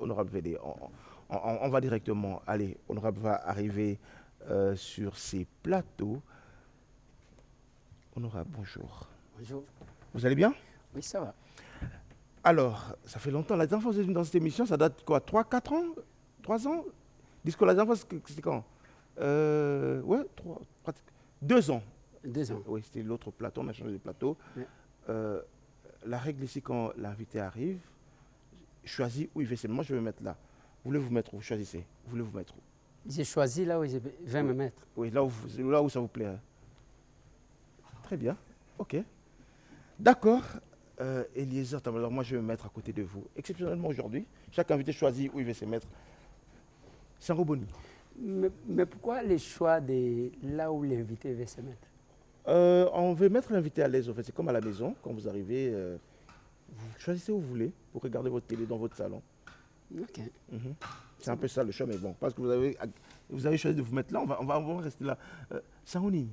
Honorable VD, on va directement, allez, Honorable va arriver sur ces plateaux. Honorable, bonjour. Bonjour. Vous allez bien? Oui, ça va. Alors, ça fait longtemps, la dernière fois que vous êtes venu dans cette émission, ça date quoi, 3-4 ans? 3 ans? Disco, la dernière fois, c'était quand? Ouais, 2 ans. 2 ans. Oui, c'était l'autre plateau, on a changé de plateau. Ouais. La règle ici, quand l'invité arrive, choisis où il veut. Moi, je vais me mettre là. Vous voulez vous mettre où? Choisissez. Vous voulez vous mettre où? J'ai choisi là où je vais me mettre. Oui, là où ça vous plaît. Très bien. Ok. D'accord. Eliezer, alors moi je vais me mettre à côté de vous. Exceptionnellement aujourd'hui, chaque invité choisit où il veut se mettre. Sango Boni. Mais pourquoi le choix de là où l'invité veut se mettre? On veut mettre l'invité à l'aise. En fait, c'est comme à la maison. Quand vous arrivez, vous choisissez où vous voulez pour regarder votre télé dans votre salon. Ok. C'est un peu ça le choix, mais bon, parce que vous avez choisi de vous mettre là, on va rester là. Sangoni.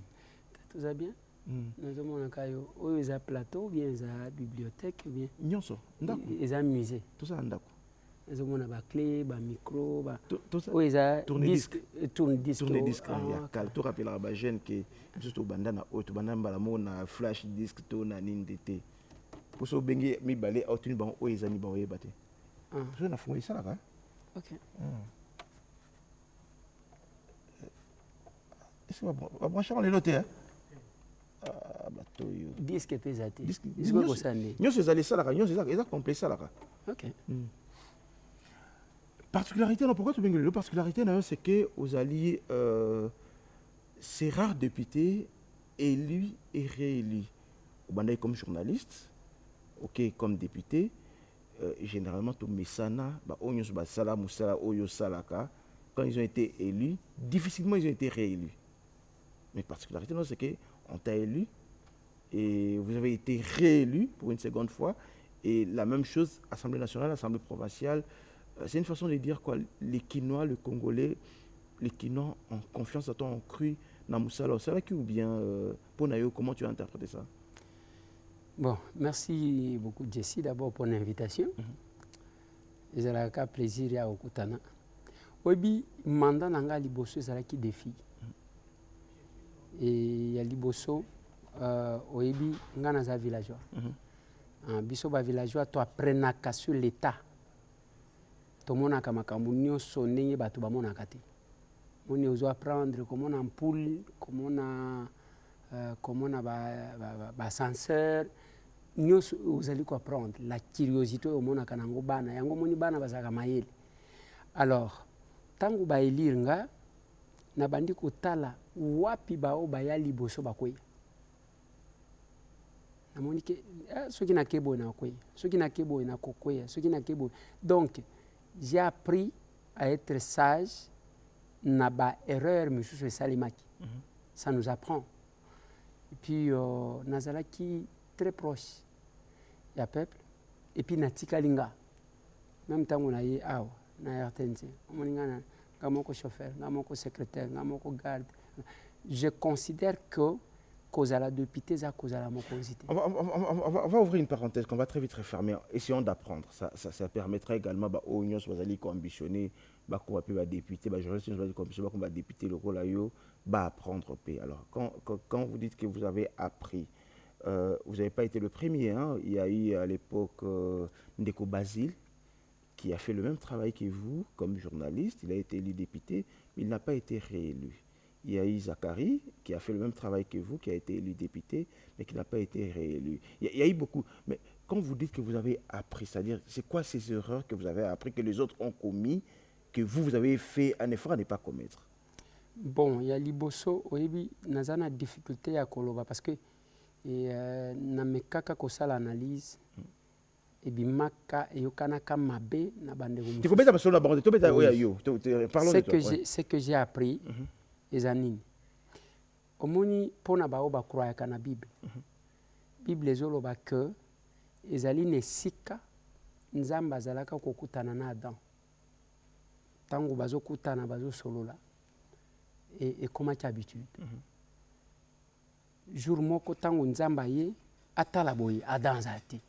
Tout va bien? Nous avons un plateau, ou bien une bibliothèque, ou bien Nyonso, ndako. un musée. Tout ça ndako. Nous avons une clé, un micro, Tout ça. tourne-disque. Tourne-disque, il y a calme. Tout rappelle la jeune qui surtout bandana auto bandana na flash disque to na nindete. Pour ça bengi mi balé auto ban oezani ba oyebate. Je na fumé ça là. Ok. Est-ce que va brancher les lotés hein? Disque pesate. Disque quoi ça né? Nous c'est allé ça là, nous c'est ça complet ça là. Ok. Particularité non pourquoi tu bengi le particularité c'est que aux alliés c'est rare député élu et réélu. Au bandai comme journaliste, OK comme député généralement tout mesana ba onyos ba sala musala oyo salaka quand ils ont été élus, difficilement ils ont été réélus. Mais particularité non c'est que on t'a élu et vous avez été réélu pour une seconde fois et la même chose Assemblée nationale, Assemblée provinciale, c'est une façon de dire quoi les Quinois, le Congolais, les Quinois ont confiance à toi, ont cru dans Moussala Osalaki ou bien Ponayo, comment tu as interprété ça? Bon, merci beaucoup Jessie d'abord pour l'invitation. Et c'est un plaisir à Okutana. Obi mandat nanga liboso ezalaki défi. Et ya liboso oyebi nga naza villageois. Biso ba villageois to apprenaka sur l'état. Tomonaka makambo nyonso ndenge bato bamonaka te. Moni ozo apprendre comment on ampoule, comment on a ascenseur. Nyonso ozali ko apprendre la curiosité omonaka nango bana yango moni bana bazaka mayele. Alors tango ba élire nga na bandi kotala wapi bao baya liboso bakoya. Namoni ke soki na kebo na koya, soki na kebo na kokoya, soki na kebo. Donc j'ai appris à être sage na ba erreur misusu esalimaki. Ça nous apprend. Et puis nazalaki très proche ya peuple et puis natikalinga même temps on a eu na RTNC omoninga na moko chauffeur na moko secrétaire na moko garde. Je considère que cause à la député ça cause à la mokonzité. On va ouvrir une parenthèse qu'on va très vite refermer. Essayons d'apprendre. Ça permettra également aux unions soit ambitionner qu'on va plus député journaliste qu'on va député le rôle là apprendre paix. Alors quand vous dites que vous avez appris, vous n'avez pas été le premier. Hein? Il y a eu à l'époque Ndeko Basile qui a fait le même travail que vous comme journaliste. Il a été élu député, mais il n'a pas été réélu. Il y a eu Zachary qui a fait le même travail que vous, qui a été élu député, mais qui n'a pas été réélu. Il y a eu beaucoup. Mais quand vous dites que vous avez appris, c'est-à-dire, c'est quoi ces erreurs que vous avez appris, que les autres ont commis, que vous avez fait un effort à ne pas commettre? Bon, il y a Liboso, oyebi, nazana difficulté à koloba parce que na mekaka kosala analyse et bimaka eyokanaka mabe na bande tu peux mettre sur la bande, tu peux mettre oyo. Parlons de toi. Ce que j'ai appris ezanini. Omoni pona bao ba croyaka na Bible. Bible ezoloba que ezali nesika nzamba zalaka kokutana na Adam. Tango bazokutana bazosolola et comment tu habitude. Jour moko tango nzamba ye atala boye Adam zate.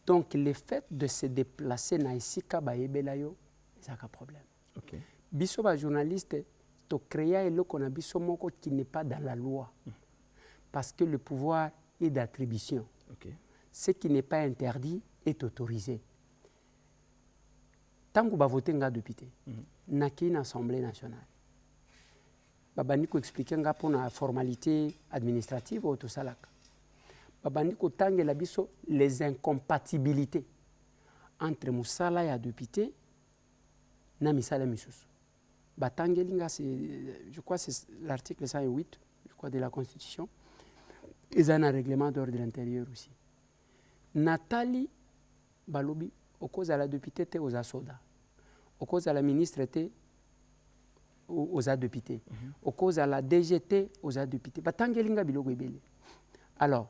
Donc, le fait de se déplacer na esika ba yebela yo, c'est un problème. Okay. Biso ba journaliste, to créer eloko na biso moko qui n'est pas dans la loi. Parce que le pouvoir est d'attribution. Okay. Ce qui n'est pas interdit est autorisé. Tant que vous votez un député, n'a qu'une assemblée nationale. Babani ko expliquer nga pour la formalité administrative ou tout ça là. Babani ko tangue la biso les incompatibilités entre musala ya député na misala misusu. Batangue linga je crois c'est l'article 108 je crois de la Constitution. Ils ont un règlement d'ordre intérieur aussi. Nathalie Balobi au cause à la député te aux soda. Au cause à la ministre était aux députés. Au cause à la DGT aux députés. Batangelinga biloko ebele. Alors,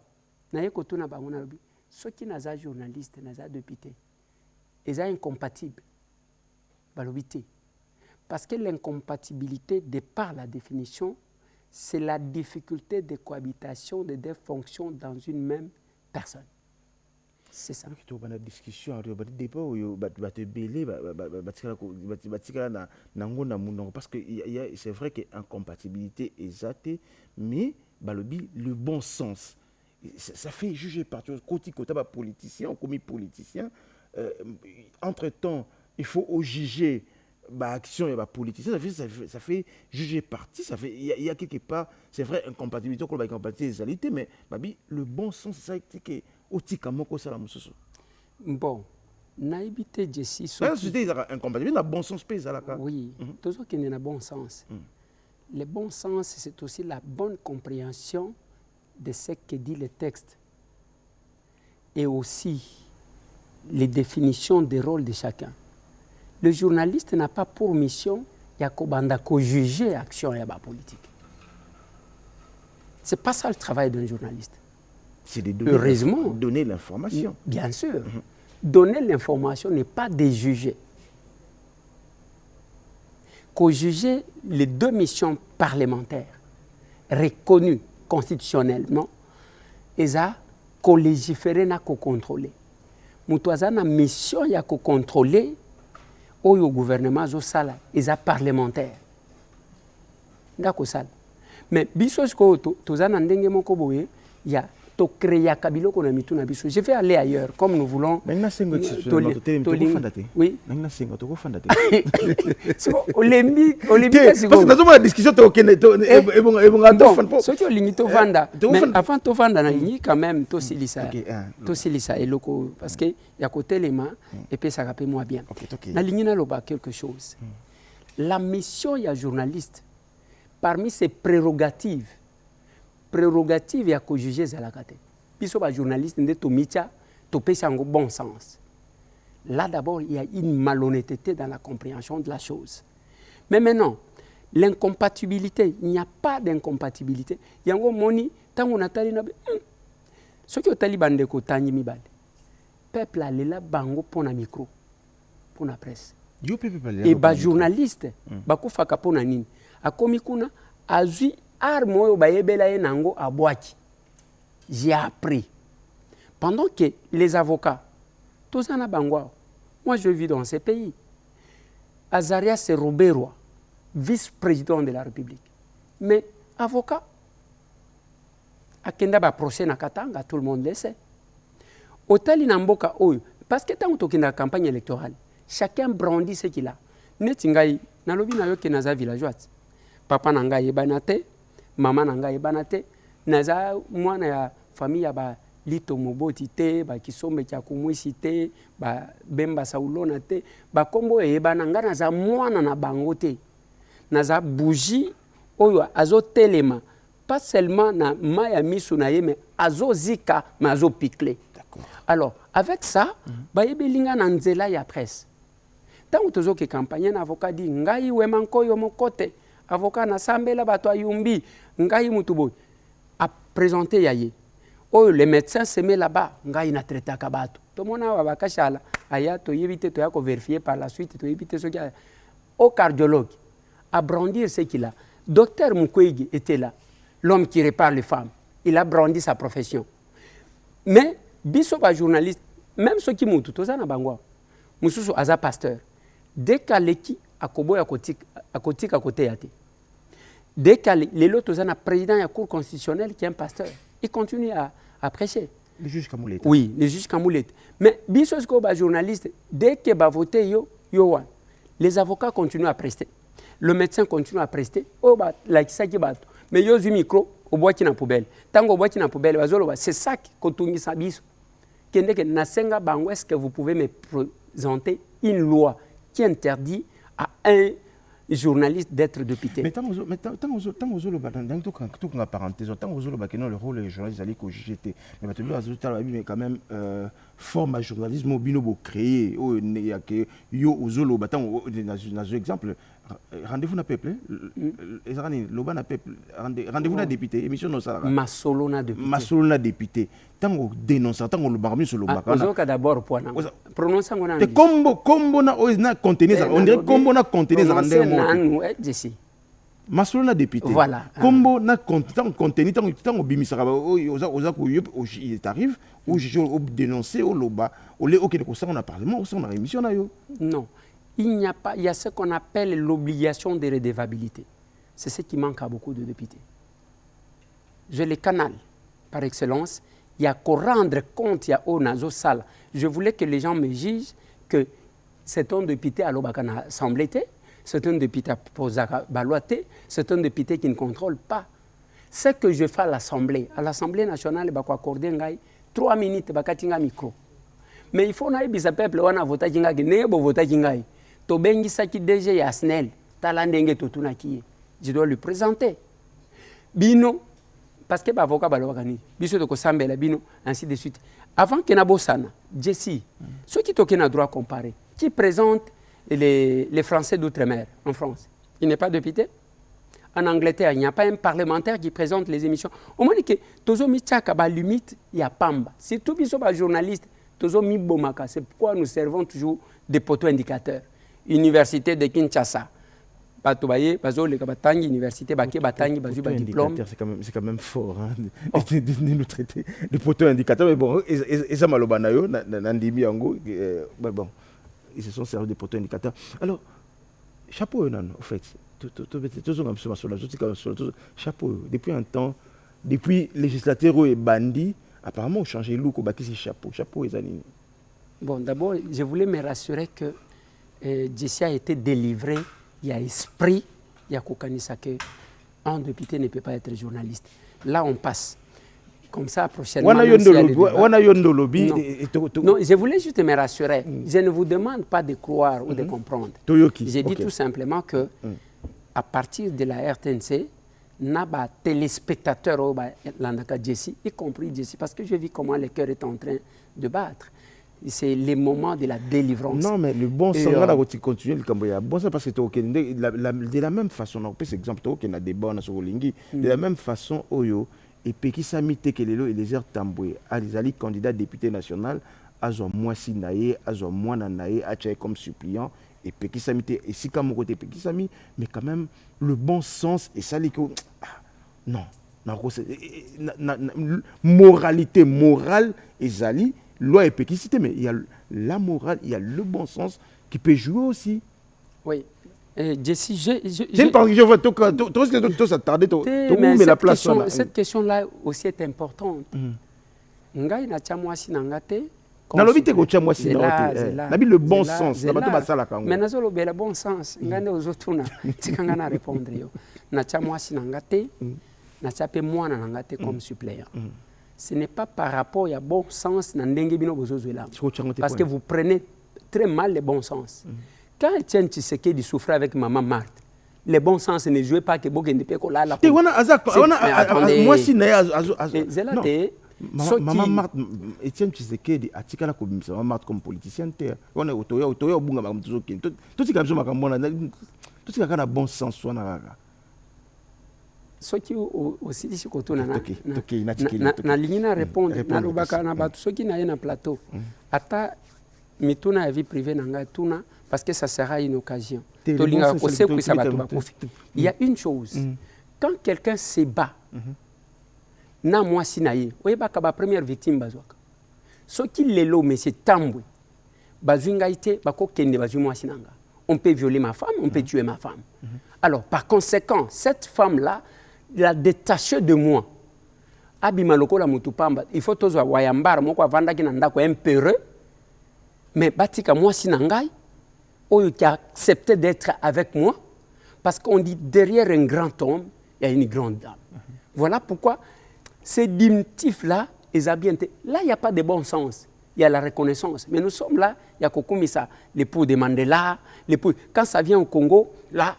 naye kotuna bangona lobi, ceux qui naza journaliste naza député, ils sont incompatibles. Balobité. Parce que l'incompatibilité, de par la définition, c'est la difficulté de cohabitation de deux fonctions dans une même personne. C'est ça. La discussion, parce que c'est vrai que l'incompatibilité est zatée, mais le bon sens, ça fait juger par côté politicien, comme politicien. Entre-temps, il faut juger action et politicien, ça fait juger parti, ça fait il y a quelque part, c'est vrai incompatibilité comme incompatibilité, mais le bon sens, c'est ça que bon, naïbité Jessie. Incompatibilité, dans bon sens, oui, tout ce qui est dans bon sens. Le bon sens, c'est aussi la bonne compréhension de ce que dit le texte et aussi les définitions des rôles de chacun. Le journaliste n'a pas pour mission de juger l'action et la politique. Ce n'est pas ça le travail d'un journaliste. C'est de donner l'information. Bien sûr. Donner l'information n'est pas de juger. Qu'au juger les deux missions parlementaires reconnues constitutionnellement, et ça, qu'on légiférer n'a qu'au contrôler. Moutouaza na mission ya qu'au contrôler au gouvernement zo sala, et ça parlementaire. D'accord ça. Mais biso ko tozana ndenge moko boye ya to créer kabilo ko na mitu na biso. Je vais aller ailleurs comme nous voulons. Maintenant c'est oui. Maintenant to fandate. So olembi parce que dans la discussion to okene to e bon fan. So to limito vanda. Mais avant to vanda na ni quand même to silisa. To silisa eloko parce que ya côté lema et puis ça rappelle moi bien. Na lingina loba quelque chose. La mission ya journaliste parmi ses prérogatives ya ko juger zalakate. Biso ba journaliste nde to micha to pesa ngo bon sens. Là d'abord, il y a une malhonnêteté dans la compréhension de la chose. Mais maintenant, l'incompatibilité, il n'y a pas d'incompatibilité. Il y a un moni tango natali na ce qui otali bande ko tanyi mibale. Peuple a là bango pour na micro, pour na presse. Et ba journaliste ba ko faka pona nini. Akomi kuna azui arme oyo ba yebela ye nango abwaki. J'ai appris. Pendant que les avocats, tous en abangwa, moi je vis dans ces pays. Azarias Robero, vice-président de la République. Mais avocat, akenda ba procès na Katanga, tout le monde le sait. Hôtel Inamboka oyo, parce que tant que la campagne électorale, chacun brandit ce qu'il a. Netingai, nalobi na yo ke naza villageois. Papa nanga yebanate, maman nanga yebanate, naza mwana ya famille ya ba lito moboti te, ba kisombe kya kumwisi te, ba bemba saulona te, ba kombo eyebana nga naza mwana na bango te. Naza bougie oyo azo telema, pas seulement na maya misu na ye, mais azo zika, mais azo piklé. Alors, avec ça, ba yebelinga na nzela ya presse. Tant tozo ke campagne na avocat di ngai wemanko yo mokote, avocat na sambela bato ayumbi, ngai mutuboy a présenté yaye. Oh, les médecins se mettent là-bas, ngai na traité kabato. To mona wa bakashala, aya to yebite to yako vérifier par la suite, to yebite ce qu'il a. Au cardiologue, à brandir ce qu'il a. Docteur Mukwege était là, l'homme qui répare les femmes. Il a brandi sa profession. Mais biso ba journaliste même ceux qui mutu toza na bango mususu aza pasteur dès qu'aleki akoboya akotika côté yate dès qu'alelo toza na président ya cour constitutionnelle qui est un pasteur il continue à prêcher. Le juge Kamoulete. Oui, le juge Kamoulete. Mais biso sko ba journaliste dès que ba voter yo les avocats continuent à prester. Le médecin continue à prester. Oh ba la kisaki bato. Mais yo du micro au boîte na poubelle. Tango au boîte na poubelle bazolo c'est ça qui kotungisa biso. Kende ke nasenga bango est-ce que vous pouvez me présenter une loi qui interdit à un journaliste d'être député. Mais tant que le parenthèse, tant que le rôle des journalistes allait cogiter. Mais mais quand même forme journalisme mobile créé. Il y a que yo ozolo battant dans exemple rendez-vous na peuple. Loba na peuple rendez-vous na député émission no ça. Masolo na député. Masolo na député. Tant que dénonce tant que le barmi sur le bakana. Ozoka d'abord point. Prononce ngona. Te combo na contenir on dirait combo na contenir nanu Jesse. Masolo na député. Voilà. Combo na contenu tant obimisaka oza ko il t'arrive ou je dénoncer au loba au le OK on a parlement on a émission na yo. Non. Il n'y a pas, il y a ce qu'on appelle l'obligation de redevabilité. C'est ce qui manque à beaucoup de députés. Je les canale par excellence. Il y a qu'à rendre compte, il y a au nazo sale. Je voulais que les gens me jugent que c'est un député à l'Obakana Assemblée, c'est un député à Posaka Baloité, c'est un député qui ne contrôle pas. Ce que je fais à l'Assemblée nationale, il va accorder 3 minutes, il va accorder micro. Mais il faut que les peuple on a voté qui ne voté qui to bengi saki DG ya SNEL talandenge totuna ki je dois lui présenter bino parce que avocat balokani biso de ko sambela bino ainsi de suite avant que na bosana Jesse ceux qui toquent na droit comparé qui présente les Français d'outre-mer en France il n'est pas député en Angleterre il n'y a pas un parlementaire qui présente les émissions au moins que tozo mi tchaka ba limite ya pamba si tout biso ba journaliste tozo mi bomaka c'est pourquoi nous servons toujours des poteaux indicateurs. Université de Kinshasa. Université diplôme. C'est quand même fort de nous traiter de poteaux indicateurs. Mais bon, et ça malobana yo nandimi yango bon, ils se sont servis de poteaux indicateurs. Alors chapeau non en fait. Chapeau depuis un temps depuis législateur et bandit apparemment ont changé look au bâti chapeau et zanini. Bon, d'abord, je voulais me rassurer que Jesse a été délivré, il y a esprit, il y a Kokanisa que un député ne peut pas être journaliste. Là, on passe. Comme ça, prochainement. Non, je voulais juste me rassurer. Je ne vous demande pas de croire ou de comprendre. J'ai dit tout simplement que à partir de la RTNC, Naba téléspectateur Jesse, y compris Jesse, parce que je vis comment le cœur est en train de battre. C'est les moments de la délivrance. Non, mais le bon sens, on va continuer le Cambodge. Bon sens parce que de la même façon, on peut exemple qu'il y a des débats sur Olingi, de la même façon, Oyo, et Peki Samite Kelelo et les airs Tamboué, à les candidats députés nationaux, à Moissi Naye, à Moana Naye, à Tchaï comme suppliant, et Peki Samite, et si comme côté Peki Sami, mais quand même, le bon sens, et ça, non, moralité morale, et Zali, loi et péquicité, mais il y a la morale, il y a le bon sens qui peut jouer aussi. Oui. Jesse, je vois tout ça tarder, mais la place. Cette question-là aussi est importante. Ngai na chamwasi nangate. Na lobite ko chamwasi nangate. Na bi le bon sens. Na bato basala kango. Mais na zo lobela bon sens. Ngane ozotuna. Tikanga na répondre yo. Na chamwasi nangate. Na chape mwana nangate comme suppléant. Ce n'est pas par rapport à bon sens parce que vous prenez très mal le bon sens. Quand Etienne Tshisekedi souffrait avec Maman Marthe, le bon sens ne jouait pas que Bokende Peko là. Moi si Maman Marthe, Etienne Tshisekedi a tika la Maman Marthe comme politicien. On est autoya bunga comme tout ce qui a besoin de tout ce qui a bon sens soit na. Soki aussi d'ici koto na ligne répondre na lobaka na batu soki na na plateau ata mituna ya vie privée nanga tuna parce que ça sera une occasion tolinga ko se ko sabatu ba kofi. Il y a une chose quand quelqu'un se bat na moi sinaye oyeba ka ba première victime bazwaka Ce qui lelo mais c'est tambwe. Bazungaite bako kende bazumo asinanga. On peut violer ma femme, on peut tuer ma femme. Alors par conséquent, cette femme là l'a détachée de moi. Abima lokola mutupamba, il faut tozwa wayambara moko avanda ki ndako empereur. Mais batika moi sinangai oyo qui a accepté d'être avec moi parce qu'on dit derrière un grand homme, il y a une grande dame. Voilà pourquoi ces diminutifs-là, là, il n'y a pas de bon sens. Il y a la reconnaissance. Mais nous sommes là, il y a Kokumisa, l'époux de Mandela, l'époux. Quand ça vient au Congo, là,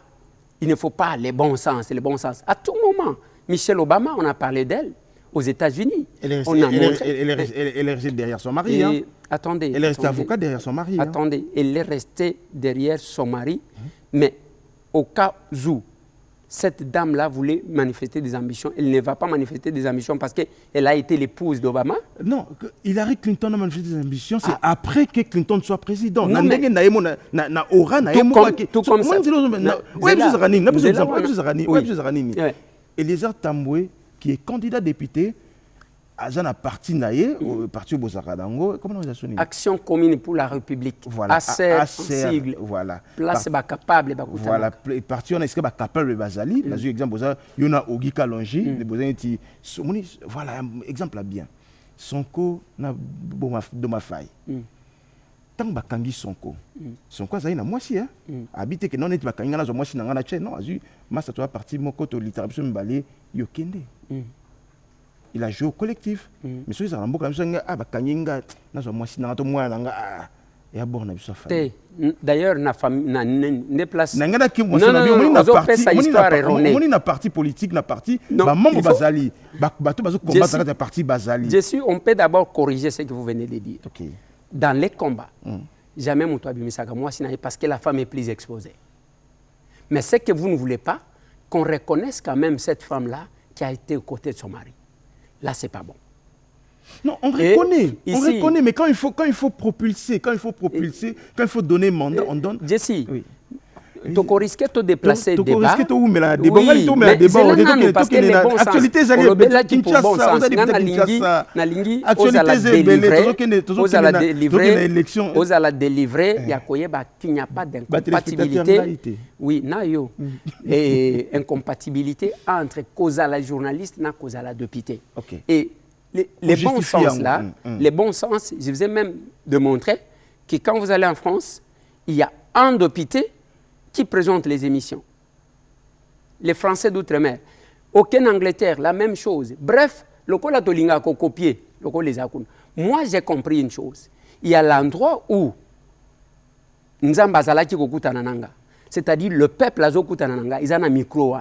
il ne faut pas les bons sens, les bons sens. À tout moment, Michelle Obama, on a parlé d'elle aux États-Unis. Elle est restée derrière son mari. Hein? Attendez. Elle est restée avocate derrière son mari. Attendez, elle est restée derrière son mari, mais au cas où cette dame-là voulait manifester des ambitions, elle ne va pas manifester des ambitions parce qu'elle a été l'épouse d'Obama. Non, Hillary Clinton a manifesté des ambitions, c'est après que Clinton soit président. Non, mais... Tout comme ça. Eliezer Tambwe, qui est candidat député, à parti naïe, au parti Bozakadango, comment on a sonné? Action commune pour la République. Voilà. ACR, sigle. Voilà. Place ba capable ba kutana. Voilà. Parti on est capable de bazali. Par exemple, il y en a Ogi Kalonji, les besoins qui voilà un exemple bien. Sonko na de ma faille. Tant ba kangi Sonko. Sonko ça y na moi si hein. Habiter que non est ba kangi na zo moi si na ngana che non azu massa toi parti moko to littérature mbalé yokende. Il a joué au collectif. Mais ceux qui ont beaucoup de ah bah kanyinga na zo moi si na to moi na nga et abord na biso famille. D'ailleurs na famille na ne place na ngana ki moi na bio moni na parti politique na parti ba membre bazali ba to bazo combattre dans parti bazali. Je suis on peut d'abord corriger ce que vous venez de dire. OK. Dans les combats jamais mon toi bimisaka moi si parce que la femme est plus exposée. Mais c'est que vous ne voulez pas qu'on reconnaisse quand même cette femme là qui a été aux côtés de son mari. Là, c'est pas bon. Non, on reconnaît, mais quand il faut propulser, quand il faut donner mandat, on donne. Jesse, tu risques de déplacer le débat. Tu risques mais parce que les bons sens, actualité délivrer, il y a qu'il n'y a pas d'incompatibilité. Oui, nayo et incompatibilité entre cause à la journaliste et cause à la député. Et les bons sens là, les bons sens, je vous ai même démontré que quand vous allez en France, il y a un député qui présente les émissions. Les Français d'outre-mer. Aucun Angleterre, la même chose. Bref, le col a copié, le col les a. Moi, j'ai compris une chose. Il y a l'endroit où Nzamba qui kokutananga, c'est-à-dire le peuple a kokutananga, ils ont un micro.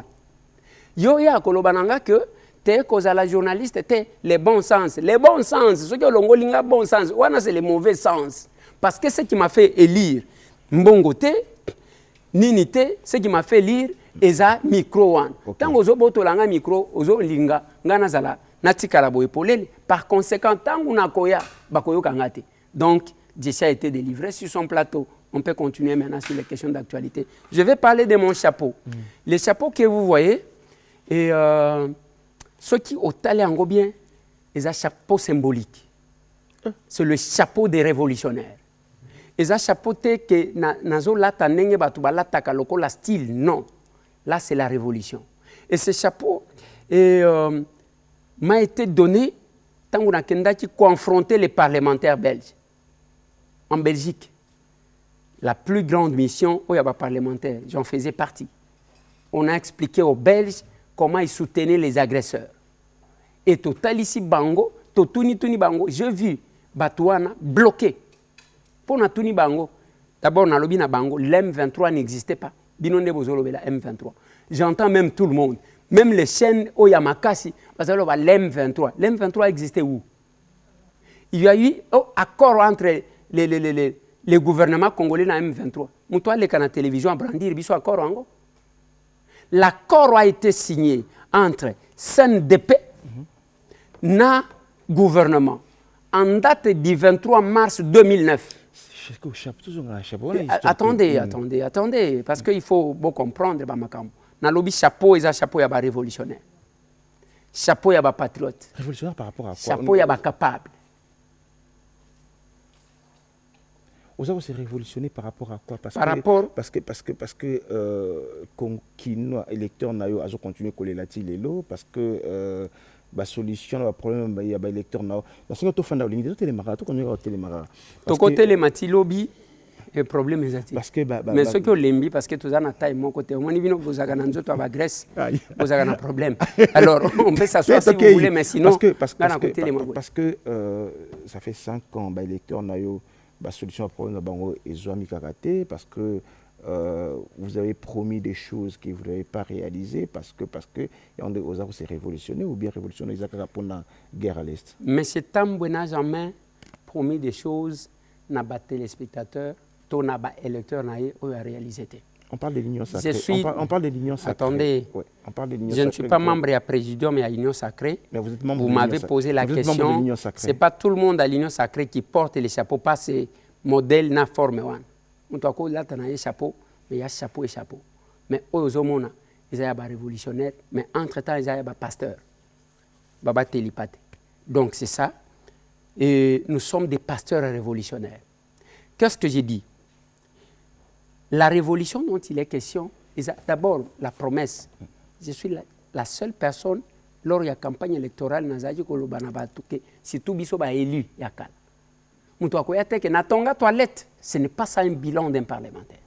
Yo ya kolobananga que t'es cause à la journaliste, t'es les bons sens. Les bons sens, ce que l'ongolinga bon sens, ouana c'est les mauvais sens. Parce que ce qui m'a fait élire Mbongote, Ninité, ce qui m'a fait lire eza micro one. Tant ozo botolanga micro, ozo linga ngana zala natikala boye polele. Par conséquent, tant on koya bakoyo kangate. Donc, Jesse a été délivré sur son plateau. On peut continuer maintenant sur les questions d'actualité. Je vais parler de mon chapeau. Le chapeau que vous voyez, et ceux qui ont talé en bien, c'est un chapeau symbolique. C'est le chapeau des révolutionnaires. Et ça chapeauté que nazo lata nenge batu balata kaloko la style non. Là c'est la révolution. Et ce chapeau m'a été donné tant qu'on a qui confrontait les parlementaires belges. En Belgique, la plus grande mission où il y a parlementaires, j'en faisais partie. On a expliqué aux Belges comment ils soutenaient les agresseurs. Et total ici bango, totuni bango, j'ai vu Batouana bloqué. Pour Natuni Bango, d'abord, na Bango, l'M23 n'existait pas. Binonde Bozolo, la M23. J'entends même tout le monde, même les chaînes Oyamakasi, parce que l'M23. L'M23 existait où? Il y a eu un accord entre les gouvernements congolais et la M23. Moutoua, les canaux de télévision à brandir, il y a un accord. L'accord a été signé entre CNDP et le gouvernement en date du 23 mars 2009. Attendez, parce qu'il faut bien comprendre. Dans le chapeau, il y a un chapeau révolutionnaire. Chapeau, il y a un patriote. Révolutionnaire par rapport à quoi? Chapeau, il y a un capable. Aux avons se révolutionner par rapport à quoi? Parce que Kino électeur na yo azo continuer coller la tilelo parce que ba solution ba problème ba ya ba électeur na parce que to fanda lingi to télémara to connait au télémara to côté les matilobi et problème ezati parce que mais ce que lembi parce que tous en taille mon côté on ni bino bozaka na nzoto ba Grèce bozaka na problème alors on peut s'asseoir si vous voulez mais sinon parce que ça fait 5 ans ba électeur na yo ba solution au problème bango ezwami karaté parce que vous avez promis des choses que vous n'avez pas réalisées parce que on a s'est révolutionné ou bien révolutionné pour la guerre à l'Est. Mais c'est Tamboué n'a jamais promis des choses n'a pas téléspectateurs, ton n'a pas électeurs n'a pas réalisé. On parle de l'union sacrée. On parle de l'union sacrée. Attendez, ouais, on parle de l'union je ne suis pas membre à présidium mais à l'union sacrée. Mais vous êtes membre vous m'avez posé la question. C'est pas tout le monde à l'union sacrée qui porte les chapeaux, pas ces modèles na forme one. On doit là t'as un chapeau, mais il y a chapeau et chapeau. Mais aux hommes ils ont des révolutionnaires, mais entre-temps ils ont des pasteurs. Baba télépathe. Donc c'est ça. Et nous sommes des pasteurs révolutionnaires. Qu'est-ce que j'ai dit? La révolution dont il est question, d'abord la promesse. Je suis la seule personne lors de la campagne électorale nazaji kolobana que si tout biso ba élu yakal. Muto akoyate ke natonga toilette, ce n'est pas ça un bilan d'un parlementaire.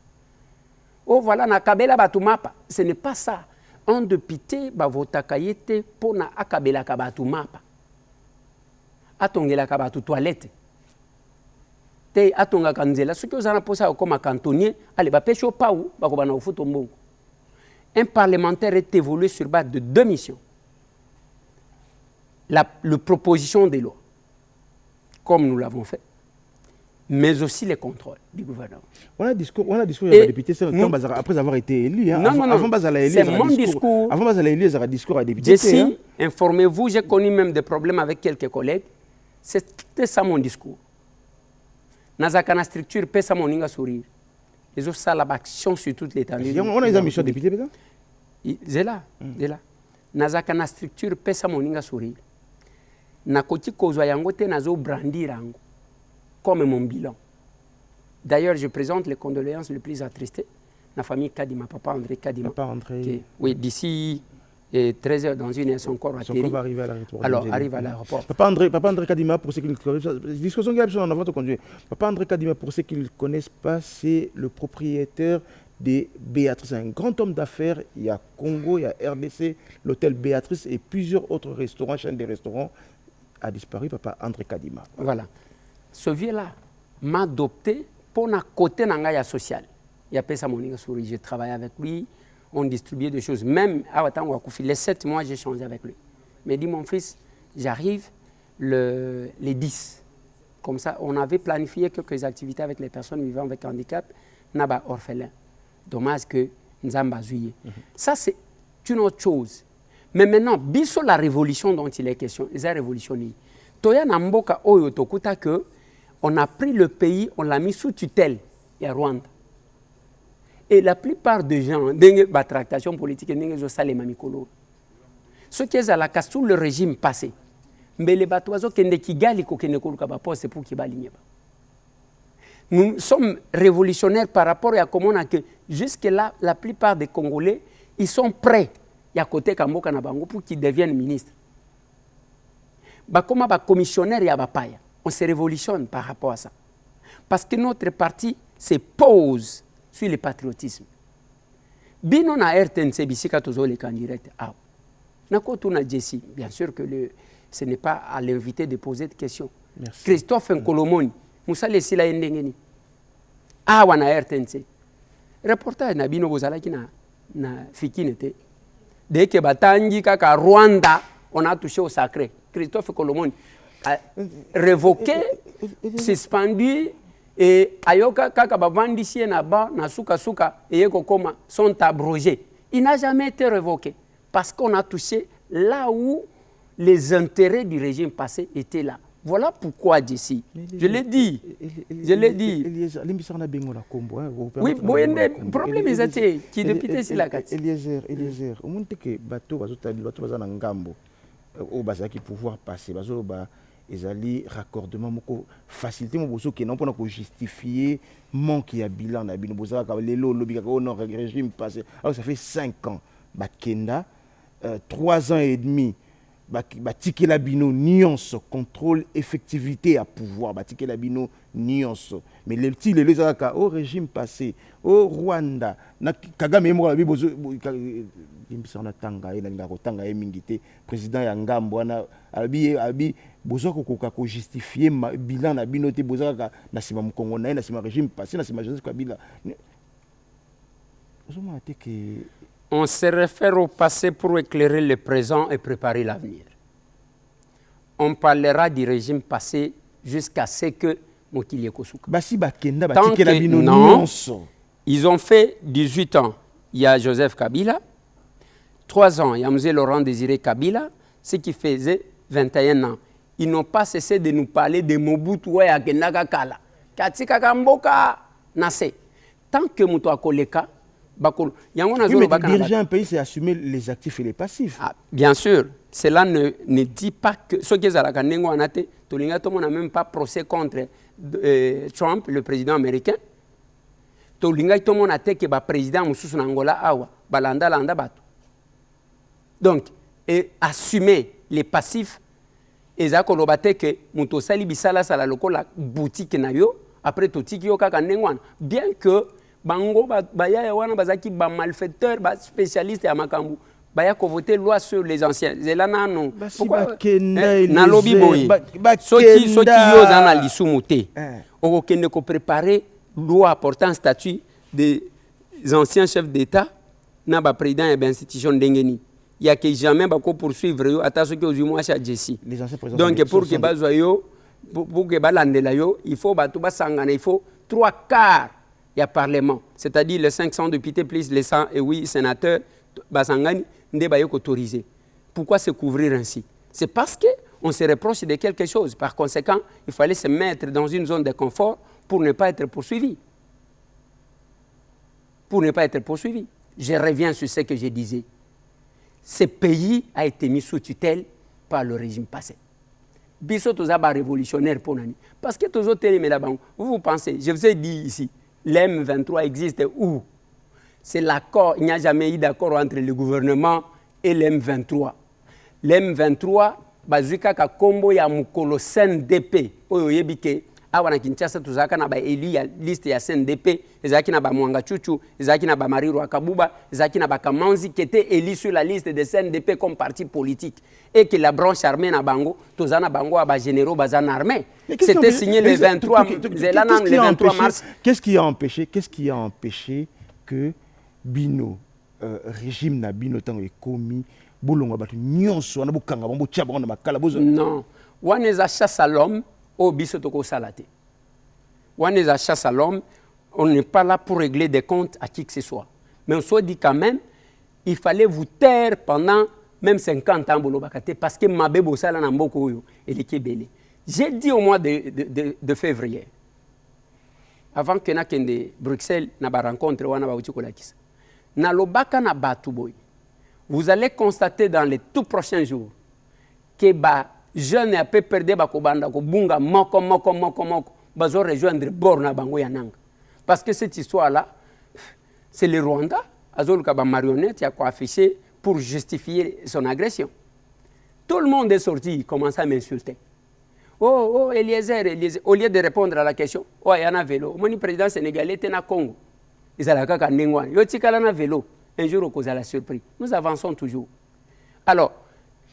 Oh voilà na kabela batumapa, ce n'est pas ça. En dépité ba votakayete pona akabela kabatumapa. Atongela kabatu toilette. Te atonga kanzela ce que vous en posé comme cantonnier, allez ba pêche au paou, ba ko bana au foot mbongo. Un parlementaire est évolué sur base de 2 missions. La proposition des lois, comme nous l'avons fait, mais aussi les contrôles du gouvernement. On a discours des députés après avoir été élu. Hein. Non, c'est mon discours. Avant d'aller élu, il y a un discours à députés. Jessie, informez-vous, j'ai connu même des problèmes avec quelques collègues. C'était ça mon discours. Nazakana structure, paie ça mon inga sourire. Les autres salles d'action sur toute l'étendue. On a des ambitions députés, peut-être? C'est là. Nazakana structure, paie ça mon inga sourire. Nakoti kozwa yango te nazo brandir yango comme mon bilan. D'ailleurs, je présente les condoléances les plus attristées. La famille Kadima, papa André Kadima. Papa André. Oui, d'ici 13 heures dans une heure, son corps atterri. Son corps va arriver à l'aéroport. Alors, arrive à l'aéroport. Papa André Kadima, pour ceux qui ne connaissent pas, discussion qui en avant de conduire. Papa André Kadima, pour ceux qui ne le connaissent pas, c'est le propriétaire de Béatrice, un grand homme d'affaires. Il y a Congo, il y a RDC, l'hôtel Béatrice et plusieurs autres restaurants, chaînes de restaurants. A disparu, papa André Kadima. Voilà. Ce vieux-là m'a adopté pour un côté social. Il a payé ça mon souris. J'ai travaillé avec lui, on distribuait des choses. Même à les 7 mois, j'ai changé avec lui. Mais dit mon fils, j'arrive les 10. Comme ça, on avait planifié quelques activités avec les personnes vivant avec handicap, naba orphelin. Dommage que nous avons basé. Ça, c'est une autre chose. Mais maintenant, biso la révolution dont il est question, ils ont révolutionné. Toya Namboka Oyo Tokuta que on a pris le pays, on l'a mis sous tutelle, il y a Rwanda. Et la plupart des gens, dans tractation politique, ils ont salé mamikolo. Ce qui est à la casse sous le régime passé. Mais les batoiseaux qui ne Kigali ko ne koluka c'est pour Kibali. Nous sommes révolutionnaires par rapport à comment on a que jusque là, la plupart des Congolais, ils sont prêts. Il y a côté Kamboka na bango pour qu'ils deviennent ministres. Comme commissionnaire, il y a Bapaya. On se révolutionne par rapport à ça. Parce que notre parti se pose sur le patriotisme. Bino na RTNC, bisika tozo le can direct. Nakotuna Jessie, bien sûr que ce n'est pas à l'invité de poser de questions. Merci. Christophe Nkolomoni, Moussa Lesila Ndengeni. Wana RTNC. Reportage na bino bozalaki na fikinete. Dès que Batangi kaka Rwanda, on a touché au sacré. Christophe Colomoni a révoqué, suspendu et ayoka kaka bavandisi na ba na suka et koma sont abrogés. Il n'a jamais été révoqué parce qu'on a touché là où les intérêts du régime passé étaient là. Voilà pourquoi d'ici. Je l'ai dit. Je l'ai dit. Oui, le problème est qui député c'est la carte. Eliezer, au monde que bateau bazana ngambo au bazaki pouvoir passer bazo ba ezali raccordement moko facilité mo boso ke non pona ko justifier manque ya bilan na bino bozala ka lelo lobika ko non régime passé alors ça fait 5 ans bakenda 3 ans et demi batikela bino nuance contrôle effectivité à pouvoir batikela bino nuance mais le petit les ezaka au régime passé au Rwanda na Kagame mo la bibozo imsana tanga ina ngako tanga emingité président ya ngambo wana abi bozo kokoka ko justifier bilan na bino te bozaka na sima mukongo na sima régime passé na sima Joseph Kabila on se réfère au passé pour éclairer le présent et préparer l'avenir. On parlera du régime passé jusqu'à ce que Mokili Kosuka. Tant que non, ils ont fait 18 ans. Il y a Joseph Kabila. 3 ans, il y a M. Laurent Désiré Kabila, ce qui faisait 21 ans. Ils n'ont pas cessé de nous parler de Mobutu et Akenaga Kala. Katika Kamboka Nase. Tant que Moutou Akoleka, oui, mais diriger un pays, c'est assumer les actifs et les passifs. Ah, bien sûr. Cela ne dit pas que... Ce qui n'a même pas procès contre Trump, le président américain. Le président Angola, donc, assumer les passifs, et ça, que Moutosali Bissala Sala la boutique Nayo, après Totiki Yoka bien que bango baya wana bazaki ba malfaiteur ba spécialiste ya makambu baya ko voter loi sur les anciens zelana non pourquoi na lobby boy soki yo zana lisumu te o kende ko préparer loi portant statut des anciens chefs d'état na ba président et institution ndengeni il y a que jamais ba ko poursuivre yo ata soki ozimo cha Jesse donc pour que bazwa yo pour que balandela yo il faut ba tout ba sangana il faut 3/4 il y a parlement, c'est-à-dire les 500 députés plus les 108 sénateurs, Basangani, n'est autorisé. Pourquoi se couvrir ainsi? C'est parce qu'on se reproche de quelque chose. Par conséquent, il fallait se mettre dans une zone de confort pour ne pas être poursuivi. Pour ne pas être poursuivi. Je reviens sur ce que je disais. Ce pays a été mis sous tutelle par le régime passé. Bisso Tozaba révolutionnaire pour Nani. Parce que tous autres vous pensez, je vous ai dit ici, l'M23 existe où? C'est l'accord, il n'y a jamais eu d'accord entre le gouvernement et l'M23. L'M23, bazuka ka kombo ya mukolo CNDP. Oyo yebike, awana Kinshasa tuzaka na ba élu ya liste ya CNDP, ezaki na ba Mwanga Chuchu, ezaki na ba Mariru Akabuba, ezaki na ba Kamanzi qui était élu sur la liste de CNDP comme parti politique. Et que la branche armée na bango, tozana bango aba généraux bazan armée. C'était signé le 23 mars. Qu'est-ce qui a empêché que Bino régime na Bino tant est commis bolonga batu nyonso na bokanga bombo tia bango na makala bozo? Non, waneza chasse à l'homme au biso toko salate. Waneza chasse à l'homme, on n'est pas là pour régler des comptes à qui que ce soit. Mais on se dit quand même, il fallait vous taire pendant même 50 ans parce que Mabé Bossala Namboko et les Kébélé. J'ai dit au mois de février, avant que na kende Bruxelles na ba rencontre wana ba uchikolakisa. Na lobaka na batuboy. Vous allez constater dans les tout prochains jours que ba jeune a peu perdu ba kobanda ko bunga moko bazo rejoindre borna bango ya nanga. Parce que cette histoire là c'est le Rwanda azol ka ba marionnette ya ko afficher pour justifier son agression. Tout le monde est sorti, il commence à m'insulter. Oh, Eliezer, au lieu de répondre à la question, oh, il y a un vélo. Mon président sénégalais était au Congo. Ils allaient à Nengwan. Il y a un vélo. Un jour, on a la surprise. Nous avançons toujours. Alors,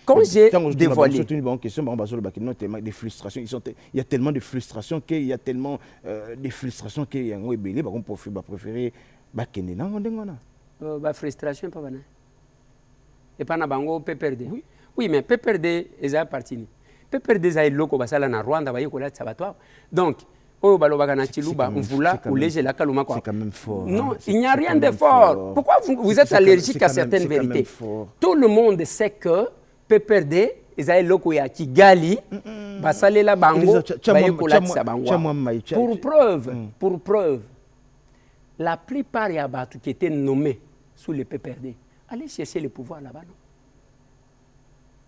quand j'ai dévoilé... C'est une bonne question. Des frustrations. Il y a tellement de frustrations qu'il y a tellement de frustrations qu'il y a un ébélé. On préférer... frustration, pas banal. Et pas na bango PPRD. Oui, mais PPRD est appartenu. PPRD est loko basala na Rwanda ba yokola tsabatwa. Donc, oyo balobaka na Chiluba, on voula ou léger la kaluma quoi. C'est quand même fort. Non, il n'y a rien de fort. Pourquoi vous êtes allergique à certaines vérités? Tout le monde sait que PPRD est loko ya Kigali, basalela bango ba yokola tsabango. Pour preuve, la plupart ya batu qui étaient nommés sous le PPRD, allez chercher le pouvoir là-bas, non?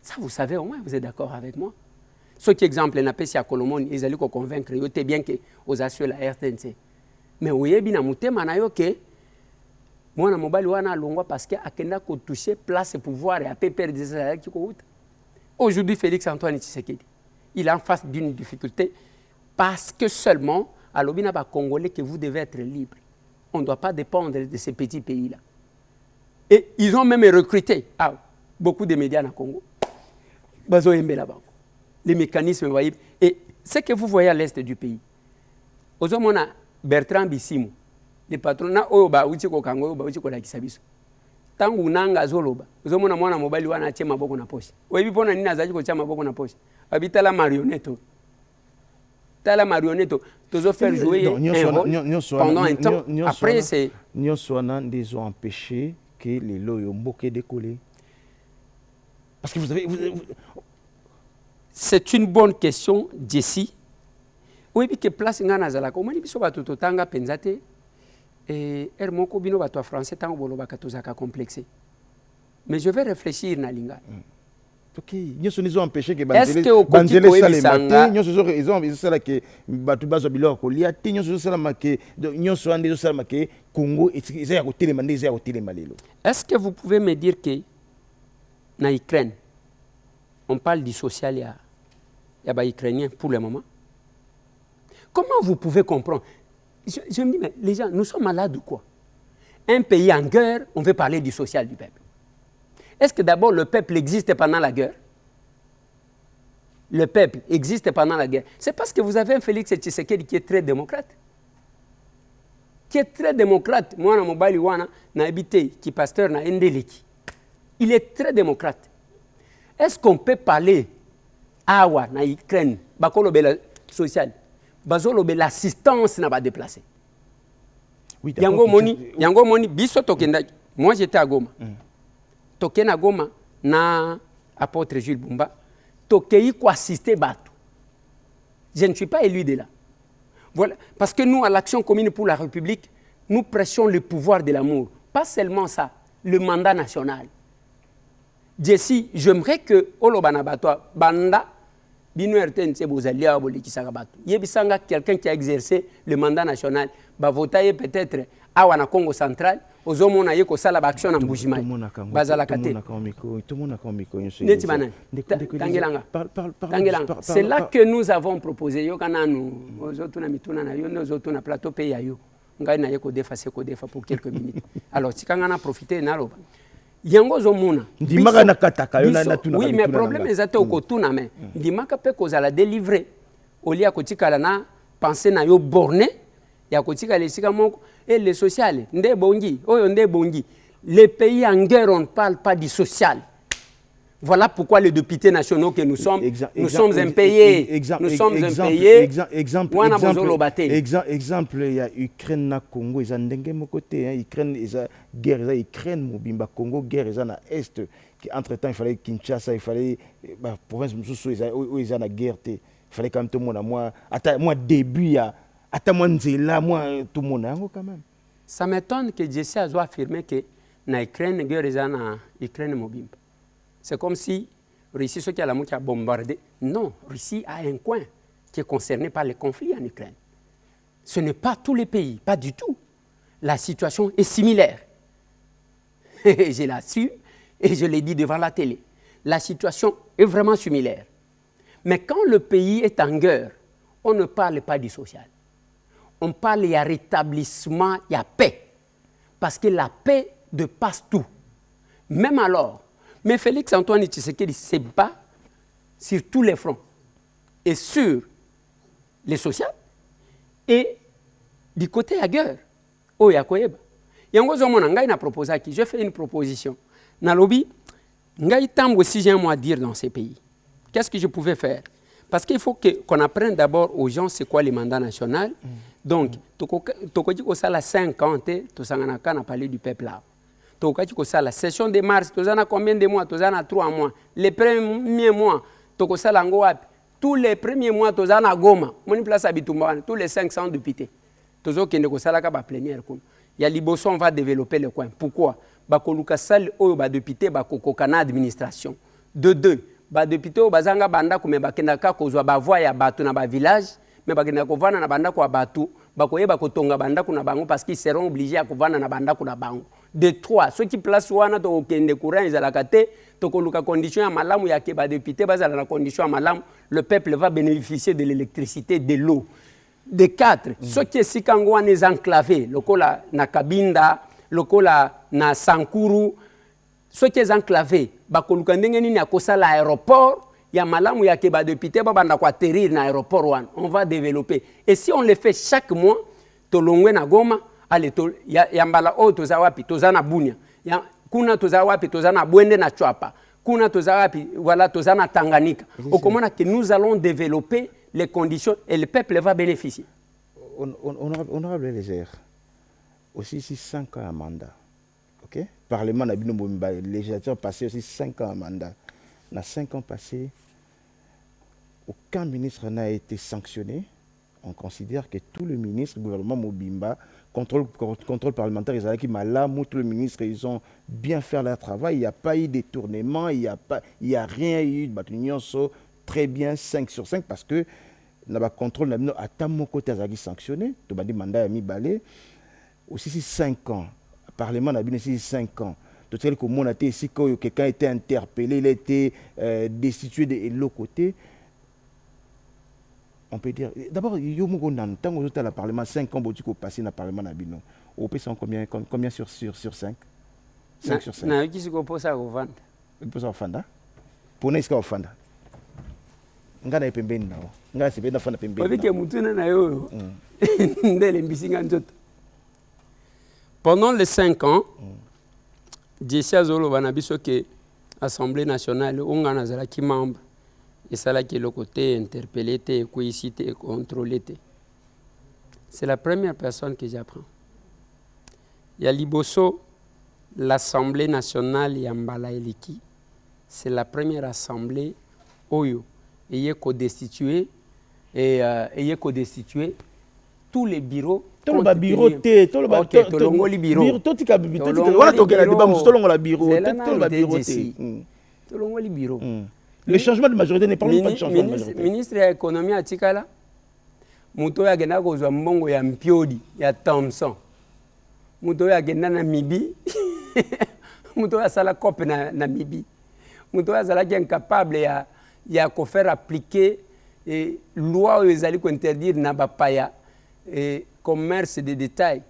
Ça, vous savez au moins, vous êtes d'accord avec moi. Ce qui exemple n'a pas si à Colomoni, ils allaient convaincre, ils étaient bien que aux assurés la RTNC. Mais oui, bien à mouté, manayo que moi na mobile wana longwa parce que akenda ko toucher place et pouvoir et à perdre des salaires qui coûtent. Aujourd'hui, Félix Antoine Tshisekedi, il est en face d'une difficulté parce que seulement à l'obina ba Congolais que vous devez être libre. On ne doit pas dépendre de ces petits pays-là. Et ils ont même recruté beaucoup de médias au Congo. Les mécanismes, et ce que vous voyez à l'est du pays, on a Bertrand Bissimo, le patronat Oba Uchiko Kango, Oba Uchiko Lakisabiso. Tangu nanga zoloba, uzomona mwana mobile wana atie maboko na poche. Webi pona nini azaji ko tia maboko na poche. Abita la marionnette. La marionnette, toujours faire jouer un rôle pendant un temps. Après, c'est... Nous ils ont empêché que les loyaux moquent décoller. Parce que vous avez... C'est une bonne question, Jessie. Oui, puis que place ngana zala ko mani biso bato totanga penzate et moko bino bato français tango boloba katozaka complexé. Mais je vais réfléchir na linga. OK, ils ont empêché que Banzele Salemate, ils ont ça que bato bazo bilo ko liati, ils ont ça que ils sont ande ça que Congo ils a côté les mandé ils a côté les malelo. Est-ce que vous pouvez me dire que na Ukraine on parle du social il y a ba ukrainien pour le moment? Comment vous pouvez comprendre? Je me dis, mais les gens, nous sommes malades ou quoi? Un pays en guerre, on veut parler du social du peuple. Est-ce que d'abord le peuple existe pendant la guerre? Le peuple existe pendant la guerre. C'est parce que vous avez un Félix Tshisekedi qui est très démocrate. Qui est très démocrate. Moi, na mobile wana na habité qui pasteur na Ndeleki. Il est très démocrate. Est-ce qu'on peut parler awa na Ukraine, bakolo bela social? L'assistance n'a pas déplacé. Oui, Yango moni, biso tokenda. Moi j'étais à Goma. Tokena Goma na apôtre Jules Bumba. Tokei ko assister Bato. Je ne suis pas élu de là. Voilà, parce que nous à l'Action commune pour la République, nous prêchons le pouvoir de l'amour. Pas seulement ça, le mandat national. Jessie, j'aimerais que Olobana Bato Banda quelqu'un qui a exercé le mandat national va voter peut-être à Wana Congo central aux hommes na yeko sala action en Mbujimai bazala kate c'est là que nous avons proposé yo kana nous aux autres na mituna na yo nos autres na plateau pays yo ngai na yeko defa pour quelques minutes alors tikanga na profiter na loba yango zomuna ndimaka na kataka yo na tuna. Oui, mais problème ezate okotuna mais ndimaka pe kozala délivrer olia kotikala na penser na yo borné ya kotikala esika moko et le social nde bongi oyo nde bongi. Les pays en guerre on ne parle pas du social. Voilà pourquoi les députés nationaux que nous sommes, nous sommes impayés. Exemple, il y a Ukraine na Congo, ils ont ndenge mon côté, Ukraine, ils ont guerre, Ukraine, Mobimba Congo, guerre, ils ont à Est, qui entre-temps, il fallait Kinshasa, il fallait, province Moussou, ils ont la guerre, il fallait quand même tout le monde, moi, début, moi, Nzela, moi, tout le monde, quand même. Ça m'étonne que Jesse a affirmé que na Ukraine, guerre, ils ont na Ukraine, Mobimba. C'est comme si Russie, ceux qui a bombardé. Non, Russie a un coin qui est concerné par les conflits en Ukraine. Ce n'est pas tous les pays, pas du tout. La situation est similaire. Je l'assume et je l'ai dit devant la télé. La situation est vraiment similaire. Mais quand le pays est en guerre, on ne parle pas du social. On parle, il y a rétablissement, il y a paix. Parce que la paix dépasse tout. Même alors, mais Félix Antoine Tshisekedi se bat sur tous les fronts. Et sur les sociaux et du côté à guerre. Oh, yakoyeba. Yango zomona ngai na proposé qui je fais une proposition. Na lobby, ngai tambo si j'ai un mot à dire dans ces pays. Qu'est-ce que je pouvais faire? Parce qu'il faut qu'on apprenne d'abord aux gens c'est quoi les mandats nationaux. Donc, tokoti ko sala 50 to sangana kana parler du peuple là. La session de mars, tu as combien de mois? Tu as 3 mois. Les premiers mois, tu as tous les premiers mois, tu as Goma. Mon place à Bitumba, tous les 500 députés. Tu as la plénière. Il y a Liboso, on va développer le coin. Pourquoi? Bakoluka sal o ba député ba kokokana administration. De deux, ba député o bazanga banda kume bakendaka kozwa ba voix ya bato na ba village mais bakendaka kovana na banda kwa bato bakoyeba kotonga banda kuna bango parce qu'ils seront obligés à kovana na banda kuna bango de trois ceux qui place wana to okende courant ezalaka te to koluka condition ya malamu ya ke ba député bazala na condition ya malamu le peuple va bénéficier de l'électricité de l'eau de quatre ceux qui sikango wana enclavé lokola na Kabinda lokola na Sankuru ceux qui enclavé bakoluka ndenge nini akosala aéroport ya malamu ya ke ba député babanda ko atterrir na aéroport wana on va développer et si on le fait chaque mois to longwe na Goma ale to ya mbala o toza wapi toza na Bunia ya kuna toza wapi toza na Bwende na Chwapa kuna toza wapi voilà toza na Tanganyika okomona que nous allons développer les conditions et le peuple va bénéficier. Honorable Léger, aussi 5 ans à mandat. OK? Parlement n'a bino bomba législateur passé aussi 5 ans à mandat. Dans 5 ans passés, aucun ministre n'a été sanctionné. On considère que tous les ministres du gouvernement Mobimba, contrôle parlementaire, ils ont malamu, tous les ministres, ils ont bien fait leur travail. Il n'y a pas eu de détournement, il n'y a rien eu de l'union très bien 5 sur 5 parce que le contrôle à tant côté a sanctionné. Tu as dit mandat a mis balai. Aussi 5 ans. Le Parlement a bien 5 ans. Tout ce que mon été ici quand quelqu'un a été interpellé, il a été destitué de l'autre côté. On peut dire d'abord il y a tant que le Parlement 5 ans beaucoup passé dans le Parlement na bino. Au peut combien sur 5? 5 sur 5. Na qui se compose à vendre. Pour ça fanda. Pour n'est-ce qu'au fanda. Ngana pembeni nao. Ngana se benda fanda pembeni. Obike mutuna na yo. Ndele mbisinga nzoto. Pendant les 5 ans, Jessia Zolo Banabiso que l'Assemblée nationale, on a un qui membre, et ça là qui est le côté interpellé, coïcité, contrôlé. C'est la première personne que j'apprends. Il y a Liboso, l'Assemblée nationale Yambala Eliki, c'est la première assemblée Oyo, et il est co-destitué, tous les bureaux. Tout le bureau, tout le bureau, tout le bureau. Le changement de majorité n'est pas le changement de majorité. Ministre de l'économie à Tikala, Mouto ya gena kozwa mbongo ya Mpiodi ya Thompson. Mouto ya gena na Mibi. Mouto ya sala cop na Mibi. Mouto ya sala incapable ya ko faire appliquer loi aux ali ko interdire na bapaya commerce de détail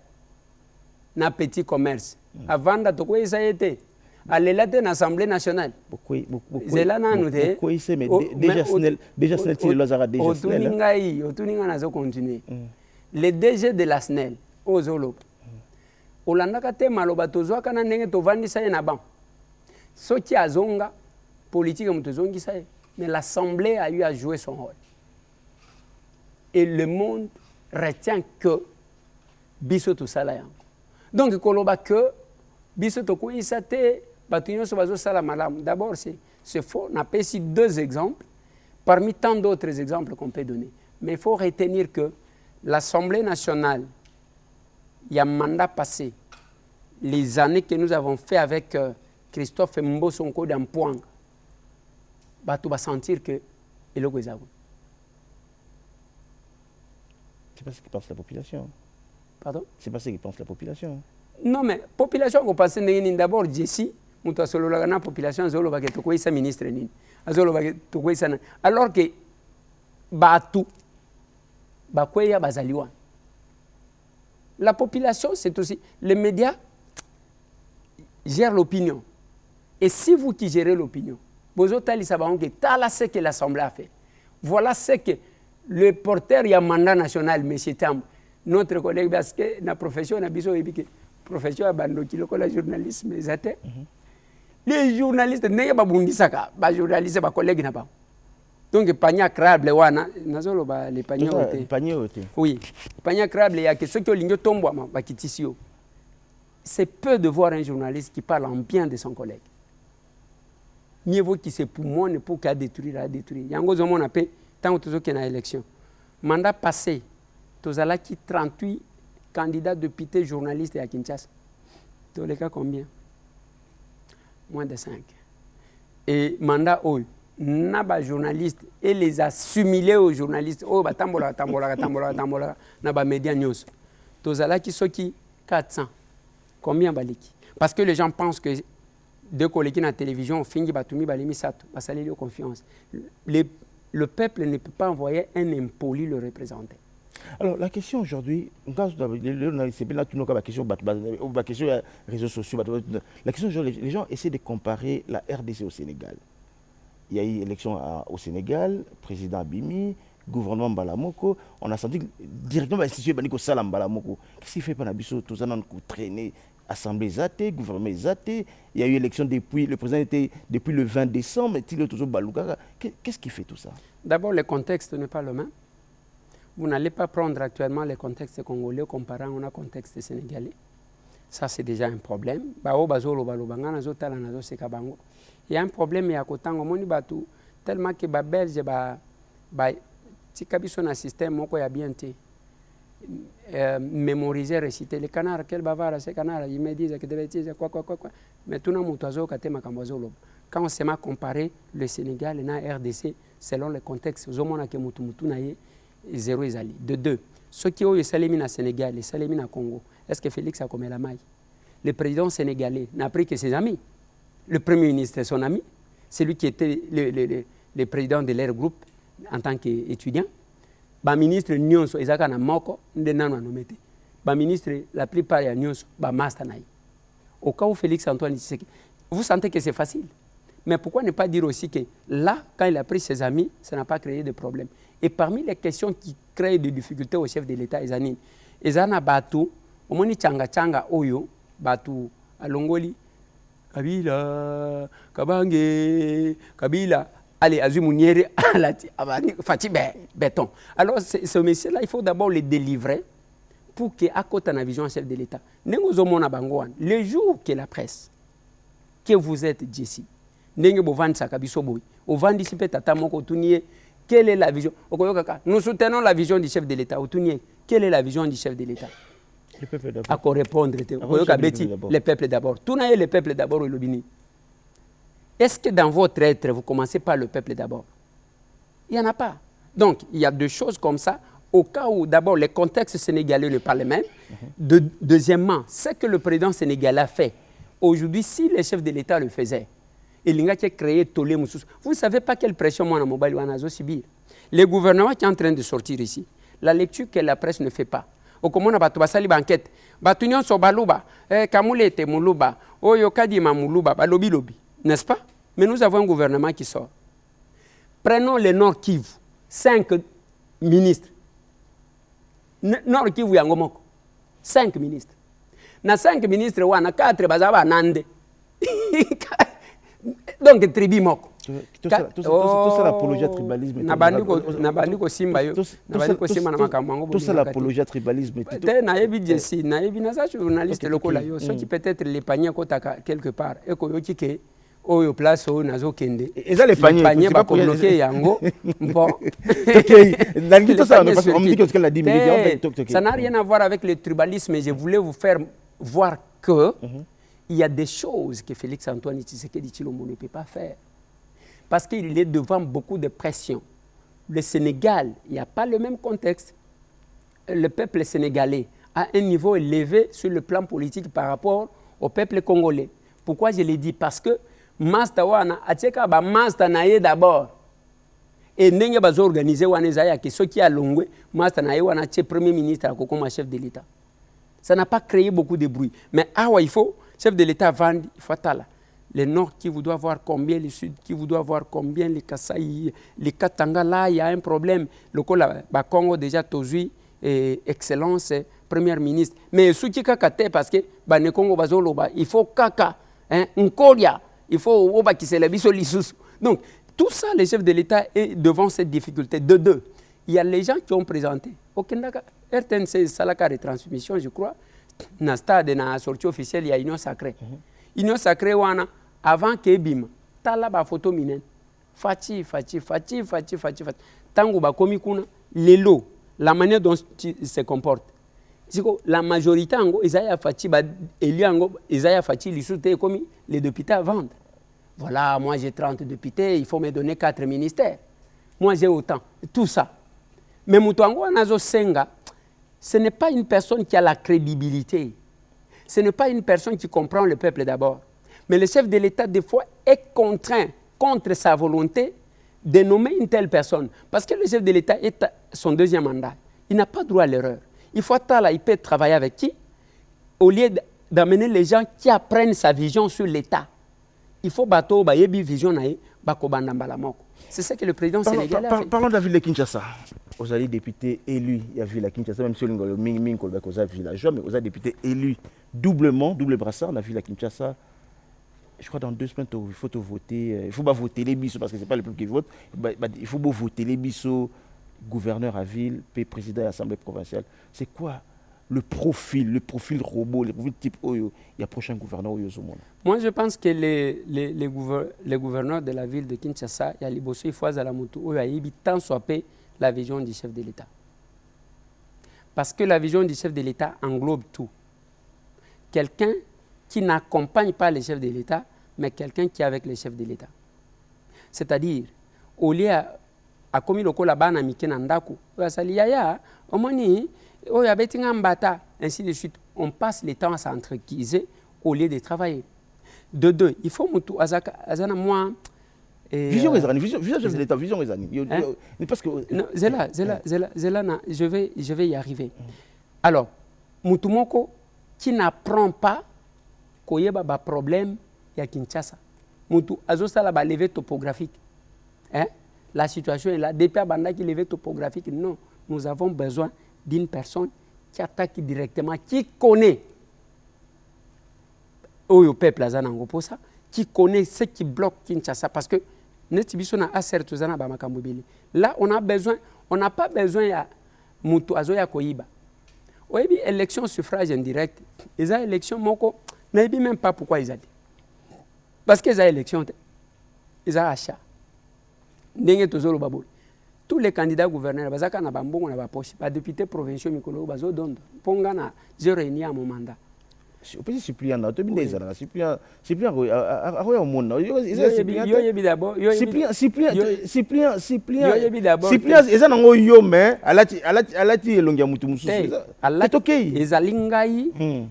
na petit commerce avant de to ko isa été aller dans l'Assemblée nationale c'est là nous déjà Snell tu Lazara déjà Snell otuninga nazo continuer le DG de la Snell ozolo olanda ka te maloba tozwa kana ndenge tovandisa na ban soki azonga politique mutozongisa mais l'Assemblée a eu à jouer son rôle et le monde retient que biso to sala yango donc koloba que biso to ko isate batunyo so bazo sala malam d'abord c'est faux. On a ici 2 exemples parmi tant d'autres exemples qu'on peut donner, mais il faut retenir que l'Assemblée nationale il y a mandat passé les années que nous avons fait avec Christophe Mbosonko d'Ampoang bato ba sentir que eloko ezako. C'est pas ce que pense la population. Pardon? C'est pas ce que pense la population. Non, mais la population, on pense d'abord, Jessie, la population, a ministre. Alors que, la population, c'est aussi, les médias gèrent l'opinion. Et si vous qui gérez l'opinion, vous avez ce que l'Assemblée a fait. Voilà ce que le porteur y a mandat national, M. Tam, notre collègue, parce que la profession, la profession a bandoki le journalisme, les journalistes, n'est pas bundisaka, les journalistes, les collègues n'a pas. Donc, pania crable, wana, nazolo ba les paniers. Oui, pania crable, il y a que ceux qui ont ligné tombe, ba kitisio. C'est peu de voir un journaliste qui parle en bien de son collègue. Mieux vaut qu'il se poumonne pour qu'il détruire. Yango zomo na pe tant que tu as élection. Mandat passé, tu as 38 candidats députés journalistes à Kinshasa. Tous les cas combien? Moins de 5. Et mandat haut, naba journalistes et les assimiler aux journalistes oh batambola naba médias news tozala qui soki 400 combien baliki parce que les gens pensent que deux collègues dans la télévision fingi batumi balimi sato basali le confiance le peuple ne peut pas envoyer un impoli le représenter. Alors, la question aujourd'hui, la question réseaux sociaux, la question aujourd'hui, les gens essaient de comparer la RDC au Sénégal. Il y a eu élection au Sénégal, président Bimi, gouvernement Balamoko, on a senti directement l'institution Baniko Salam Balamoko. Qu'est-ce qu'il fait pendant Bissot, tout ça, on a traîné, assemblée zaté, gouvernement zaté, il y a eu élection depuis, le président était depuis le 20 décembre, il est toujours Balouka. Qu'est-ce qui fait tout ça? D'abord, le contexte n'est pas le même. Vous n'allez pas prendre actuellement le contexte congolais comparant au contexte sénégalais. Ça, c'est déjà un problème. Il y a un problème, il y a tellement que les Belges, si ils ont un système, ils ont bien mémoriser, réciter. Les canards, quel bavard, ces canards, ils me disent que des bêtises, quoi. Mais tout le monde quand on s'est comparé le Sénégal et la RDC, selon le contexte, zéro ezali. De deux, ceux qui ont eu Salemi au Sénégal et Salemi au Congo, est-ce que Félix a commis la maille? Le président sénégalais n'a pris que ses amis. Le premier ministre est son ami. C'est lui qui était le président de leur groupe en tant qu'étudiant. Le ministre Nyonso, Ezaka na moko, ndenano nomete. Le ministre, la plupart ya Nyonso, master naï. Au cas où Félix Antoine Tshisekedi, vous sentez que c'est facile. Mais pourquoi ne pas dire aussi que là, quand il a pris ses amis, ça n'a pas créé de problème. Et parmi les questions qui créent des difficultés au chef de l'État, Ezana Batu, au moins Changa Oyo, Batu, Alongoli, Kabila, Kabange, Kabila, allez, Azumunieri, Fatih Béton. Alors, ce monsieur-là, il faut d'abord le délivrer pour qu'à côté de la vision chef de l'État, le jour que la presse, que vous êtes ici, quelle est la vision? Nous soutenons la vision du chef de l'État. Quelle est la vision du chef de l'État? Le peuple d'abord. À quoi répondre? Le peuple d'abord. Tout n'est le peuple d'abord. Est-ce que dans votre être, vous commencez par le peuple d'abord? Il n'y en a pas. Donc, il y a deux choses comme ça. Au cas où, d'abord, le contexte sénégalais n'est pas le même. Deuxièmement, ce que le président sénégalais a fait, aujourd'hui, si le chef de l'État le faisait, il a créé Tolé Moussous. Vous ne savez pas quelle pression moi, mobile ou en subir. Le gouvernement qui est en train de sortir ici, la lecture que la presse ne fait pas. Au comment on a battu basali banquette, batunion so baluba, kamulete muluba, oyo kadima muluba, balobi lobi, n'est-ce pas? Mais nous avons un gouvernement qui sort. Prenons le Nord Kivu, 5 ministres. Nord Kivu yangomoko, 5 ministres. Na 5 ministres wana 4 bazaba nande. Donc tribu moko. Tout ça l'apologie à tribalisme. Nabandiko simba yo. Nabandiko simba na makambo. Tout ça l'apologie à tribalisme. Nayebi Jessi, nayebi na journaliste lokola yo. Ceux qui peut-être les paniers kotaka quelque part. Eko yo kike oyo place o nazo kende. Et ça les paniers ba ko bloquer yango. Bon. Ça n'a rien à voir avec le tribalisme. Je voulais vous faire voir que il y a des choses que Félix Antoine Tshisekedi Tshilombo ne peut pas faire. Parce qu'il est devant beaucoup de pression. Le Sénégal, il n'y a pas le même contexte. Le peuple sénégalais a un niveau élevé sur le plan politique par rapport au peuple congolais. Pourquoi je l'ai dit? Parce que Masta wana ateka ba Masta naye d'abord. Et ndenge bazo organiser wana zaya que ceux qui a longwe Masta naye wana tche premier ministre comme chef de l'État. Ça n'a pas créé beaucoup de bruit. Mais il faut chef de l'État vend, il faut là. Le Nord qui vous doit voir combien, le Sud qui vous doit voir combien, les Kasaï, les Katanga, là, il y a un problème. Le Congo déjà tozui excellence, premier ministre. Mais ce qui est parce que le Congo il faut kaka, Nkolia, il faut oba qui s'élève sur l'issous. Donc, tout ça, les chefs de l'État est devant cette difficulté. De deux, il y a les gens qui ont présenté. Au Kenda, RTNC, Salaka retransmission, je crois. Dans le stade, dans la sortie officielle, il y a Union Sacrée. Union Sacrée, avant que Bim, tala ba photo minen. Fati. Tango ba komi kuna, lelo, la manière dont il se comporte. La majorité, Isaiah Fati, Eliango, Isaiah Fati, les soutes comme les députés à vendre. voilà, moi j'ai 30 députés, il faut me donner 4 ministères. Moi j'ai autant, tout ça. Mais Moutango Anazo Senga, ce n'est pas une personne qui a la crédibilité. Ce n'est pas une personne qui comprend le peuple d'abord. Mais le chef de l'État, des fois, est contraint, contre sa volonté, de nommer une telle personne. Parce que le chef de l'État est à son deuxième mandat. Il n'a pas droit à l'erreur. Il faut attendre, il peut travailler avec qui? Au lieu d'amener les gens qui apprennent sa vision sur l'État. Il faut bateau, bayebi vision nae, bakobanda mbalamoko. C'est ça que le président sénégalais a fait. Parlons de la ville de Kinshasa. Vous avez député élu, il y a vu la Kinshasa, même si on a Ming Kolbek, vous avez villageois, mais vous avez député élu doublement, double brassard, on a vu la Kinshasa. Je crois dans 2 semaines, il faut voter. Il ne faut pas voter les bisous parce que ce n'est pas le peuple qui vote. Il faut voter les bisous, gouverneur à ville, président de l'Assemblée provinciale. C'est quoi le profil robot, le profil type Oyo, il y a prochain gouverneur Oyo au monde? Moi, je pense que les gouverneurs de la ville de Kinshasa, il y a les Bosso, il faut à la moto, Oyo a ébi tant soit la vision du chef de l'État. Parce que la vision du chef de l'État englobe tout. Quelqu'un qui n'accompagne pas le chef de l'État, mais quelqu'un qui est avec le chef de l'État. C'est-à-dire, au lieu à commis le kola bana mikena ndako, ainsi de suite, on passe le temps à s'entrequiser au lieu de travailler. De deux, il faut mutu azana moi. Vision chef de l'État, vision parce que non, Zela, je vais y arriver. Alors, mutumoko qui n'apprend pas qu'il y a un problème à Kinshasa. Mutu azosala ba levé topographique. Hein? La situation est là. Depuis Abanda qui levé topographique, non. Nous avons besoin d'une personne qui attaque directement, qui connaît au peuple qui connaît ce qui bloque Kinshasa. Parce que là, on n'a pas besoin de Mutu Azoya Koyiba. Oui, élection suffrage indirect. Les élections, Moko, ne sais même pas pourquoi ils ont dit. Parce que les élections, ils ont achat. Tous les candidats gouverneurs, ils ont poche. Les députés provinciaux, ils ont don. Pongana, 0 et à mon mandat. Je peux Cyprien, Cyprien, au monde. Cyprien, ils ont eu mais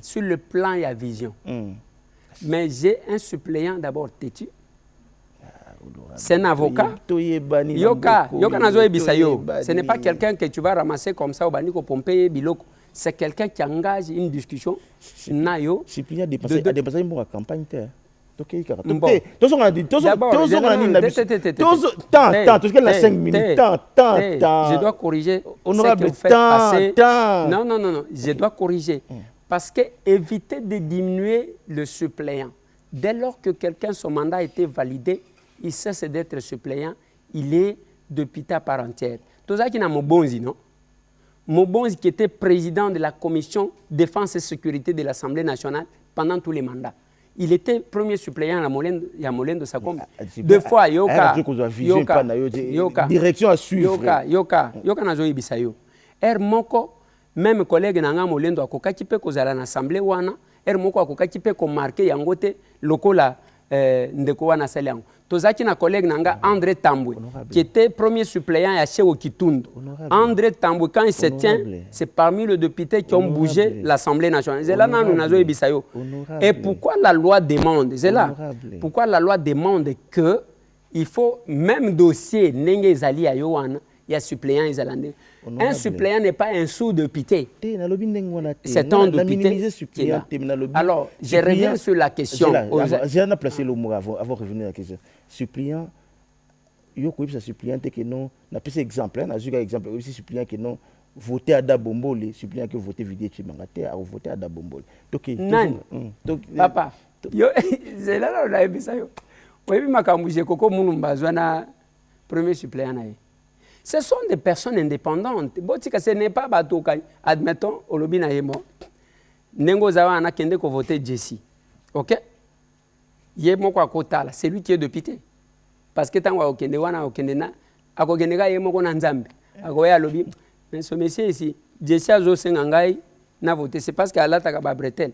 sur le plan et la vision. Mais j'ai un suppléant d'abord têtu. C'est un avocat. Yoka nazo ebisayo. Ce n'est pas quelqu'un que tu vas ramasser comme ça au baniko pomper biloko. C'est quelqu'un qui engage une discussion. Nayo. Cyprien a dépassé une campagne. Je dois corriger ce que vous faites passer. Non. Je dois corriger. Parce que éviter de diminuer le suppléant. Dès lors que quelqu'un, son mandat a été validé, il cesse d'être suppléant, il est député à part entière. Tout ça qui n'a Mobonzi, non? Mobonzi qui était président de la commission défense et sécurité de l'Assemblée nationale pendant tous les mandats. Il était premier suppléant à Molène de Sakom. Deux fois, Yoka, direction à suivre. Yoka, Nazoï Bisayo. Moko, même collègue Nanga Molène de Akoka qui peut causer à l'Assemblée Wana, Moko Akoka qui peut marquer Yangote, Lokola Ndekowana Seliang. Tozaki na collègue Nanga André Tamboué, qui était premier suppléant à Chewo Kitundu. André Tamboué, quand il se tient, c'est parmi les députés qui ont bougé l'Assemblée nationale. C'est là et pourquoi la loi demande, c'est là, pourquoi la loi demande que il faut même dossier Nenge Zali à Yohan, il y a suppléant Isalande. Un suppléant n'est pas un sous-député. C'est un député qui est là. Alors, je reviens sur la question. J'ai placé le mot avant de revenir à la question. Suppléant, il y a suppléant qui non, on a pris exemple, on a eu un exemple, aussi suppléant qui non, voter à Dabombole, suppléant qui voter Vidé Chimangate, à voter à Dabombole. Donc, papa, c'est là où on a vu ça. Oui, mais quand j'ai coco Moulumba, premier suppléant. Ce sont des personnes indépendantes. Ce n'est pas Batouka. Admettons, Olobina est mort. Nengo Zawana Kende ko voté Jessie. Ok? Yemoko Akotala, c'est lui qui est député. Parce que tant que Kendewana Okendena, Akogenega Yemoko Nanzambe. Akoya Lobi. Mais ce monsieur ici, Jessie a Zosengangai n'a voté. C'est parce qu'Allah Takaba Bretel.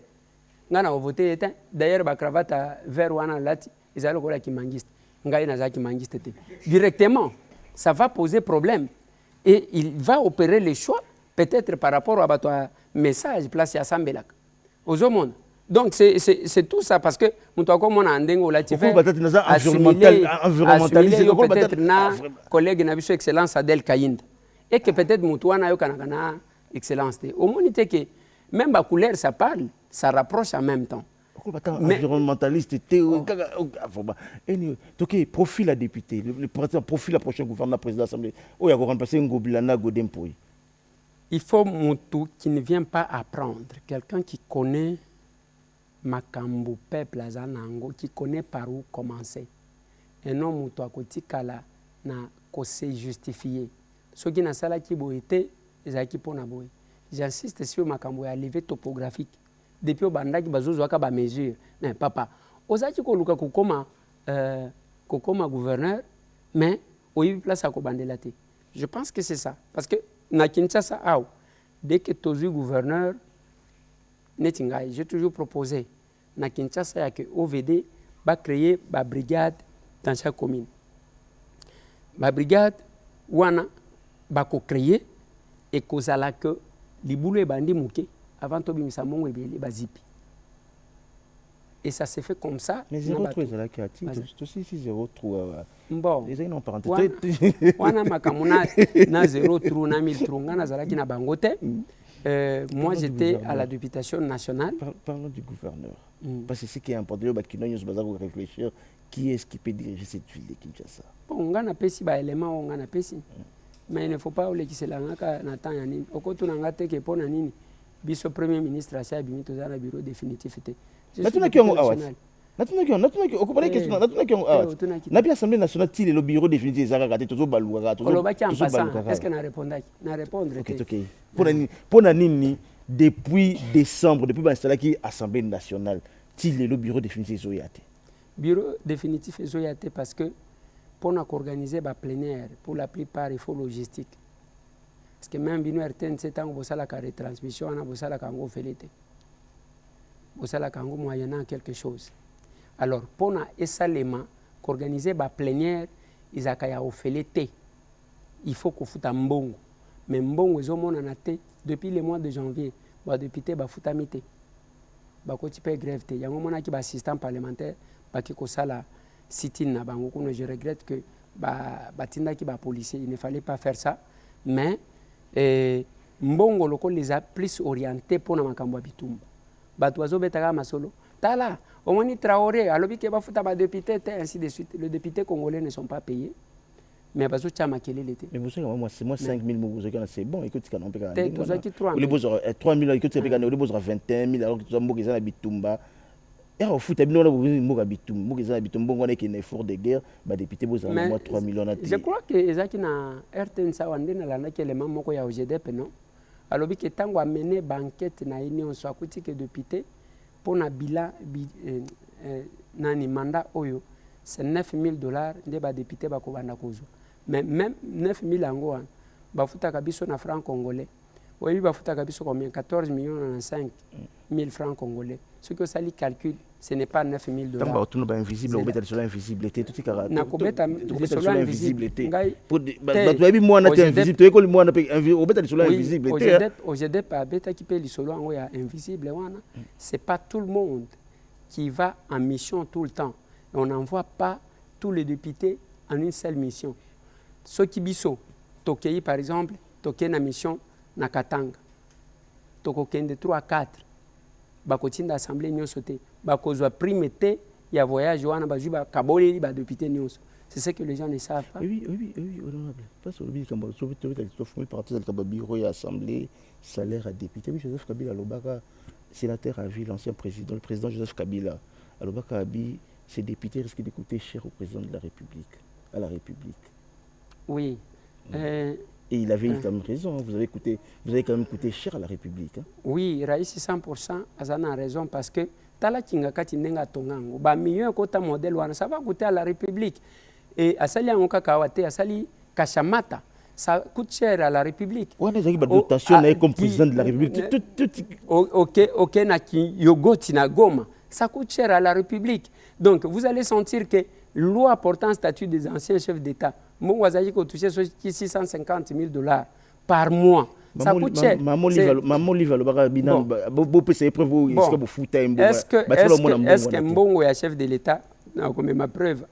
N'a voté. D'ailleurs, ma cravate vert Wana Lati. ils allaient au kimangiste. Ngai naza kimangiste. Directement, ça va poser problème. Et il va opérer les choix, peut-être par rapport à message placé à Sambelak. Aux hommes. Donc c'est tout ça parce que nous avons un assimiler peut-être na collègue na biso excellence Adel Kayinda et que peut-être Moutouana yo kana excellence. Au moins que même la couleur ça parle, ça rapproche en même temps. Environnementaliste, ok, profil à député, le profil la prochaine gouverneur président de l'Assemblée. Oh, il y a remplacé Ngobilana Godempoui. Il faut Moutou qui ne vient pas apprendre, quelqu'un qui connaît Makambu peuple azanango, qui connaît par où commencer. Et non Moutou à côté kala na kose justifié. Ceux qui n'a sala qui boité, les acquis pour naboé. J'insiste sur Makambu à lever topographique. Depuis au bandaki bazozo waka ba mesure. Mais papa, ozaki ko luka kokoma gouverneur, mais oyi place à ko bandela te. Je pense que c'est ça parce que na Kinshasa dès que tu es gouverneur netingai, j'ai toujours proposé na Kinshasa que OVD va créer ba brigade dans chaque commune. Ba brigade wana ba ko créer et kozala que libulu e bandi muke avant de bimisa mongo ebele bazipi. Et ça s'est fait comme ça. Mais 0,3 c'est là qui a tiré. Aussi 0,3. Bon. Les gens parenthèse. Wana makamuna na 0,3 na 1000 ngana zalaki na bangote. Moi j'étais à la députation nationale. Parlons du gouverneur. Parce que ce qui est important, nous réfléchir qui est-ce qui peut diriger cette ville de Kinshasa. Bon, ngana pesi ba élément ngana pesi. Mais il ne faut pas oublier que c'est là na temps ya nini. Okoto na ngate ke pona nini. Biso premier ministre asa bimito za na bureau définitif était. Natuna ki yango awat. Natuna ki okopale question natuna ki yango awat. Na bi assemblée nationale ti le bureau définitif ezaka kate tozo baluka tozo. Est-ce que na répondre? Na répondre. OK. Pona nini depuis décembre depuis installé qui assemblée nationale ti le bureau définitif ezoyate. Bureau définitif ezoyate parce que pour organiser ba plénière pour la plupart il faut logistique. Parce que même bino RTN c'est tant que la retransmission on a bossa la kango felete. Bossa la kango moyennant quelque chose. Alors pour na esalema qu'organiser ba plénière izakaya ofelete. Il faut qu'on foute mbongo. Mais mbongo ezomona na te depuis le mois de janvier ba député ba futamite. Ba ko tipe grève te. Yango mona ki ba assistant parlementaire ba ki ko sala sit-in na bango kono je regrette que ba tinda ki ba policier il ne fallait pas faire ça mais mbongo loko les a plus orientés pour na makambo bitumba bato bazo betaka masolo tala omoni Traoré alobi ke ba futa ba député ainsi de suite. Les députés congolais ne sont pas payés mais bazo chama kelele te. Mais vous savez moi 5000 mobuzo kana c'est bon écoute kana on peut gagner 3000 écoute c'est gagner au bout 21000 alors que tu as mboka na bitumba. Et au foot, il y a un effort de guerre, les députés ont 3 millions. Je crois que les gens qui ont RTN élément moko ya OGDP non. Alors que tango a mené banquette na union soit kuti que député pour na bilan nani mandat oyo c'est $9000 nde ba député ba ko banda kozo. Mais même 9000 ango ba futa kabiso na franc congolais. Oui, ba futa kabiso combien 14 millions 5 000 francs congolais. Ce que ça lui calcule, ce n'est pas $9000. Tant que tu n'es pas invisible, on met sur l'invisibilité, tout est carré. Na ko beta sur l'invisibilité. Pour tu as vu moi na invisible, tu école moi na on met sur l'invisibilité. OGDP a beta qui peut lisolo en ya invisible wana. C'est pas tout le monde qui va en mission tout le temps. Et on n'envoie pas tous les députés en une seule mission. Ceux qui biso Tokei par exemple, Tokei na mission na Katanga. Toko kende 3 4 bakotinda assemblée nyonso te bakozwa prime te ya voyage wana bazui ba kaboleli ba député nyonso. C'est ce que les gens ne savent pas. Oui, honorable. Parce que le parti de bureau et assemblée salaire à député. Oui, Joseph Kabila Lobaka sénateur à vie, l'ancien président, le président Joseph Kabila Lobaka Abi, ces députés risquent de coûter cher au président de la République, à la République. Oui. Et il avait quand même raison, vous avez quand même coûté cher à la République. Hein? Oui, Raïs 100%, Azana a raison parce que Tala Kingakati Nenga Tongango, ba million kota modèle wana, ça va coûter à la République. Et Asali Angoka Kawate, Asali Kashamata, ça coûte cher à la République. On a une dotation comme président de la République. Ok, Naki Yogoti na Goma, Ça coûte cher à la République. Donc, vous allez sentir que loi portant statut des anciens chefs d'État, mon Wazaki ko touché 650 000 $ par mois. Ça coûte cher. Est-ce que Mbongo est chef de l'État? Non, comme ma preuve,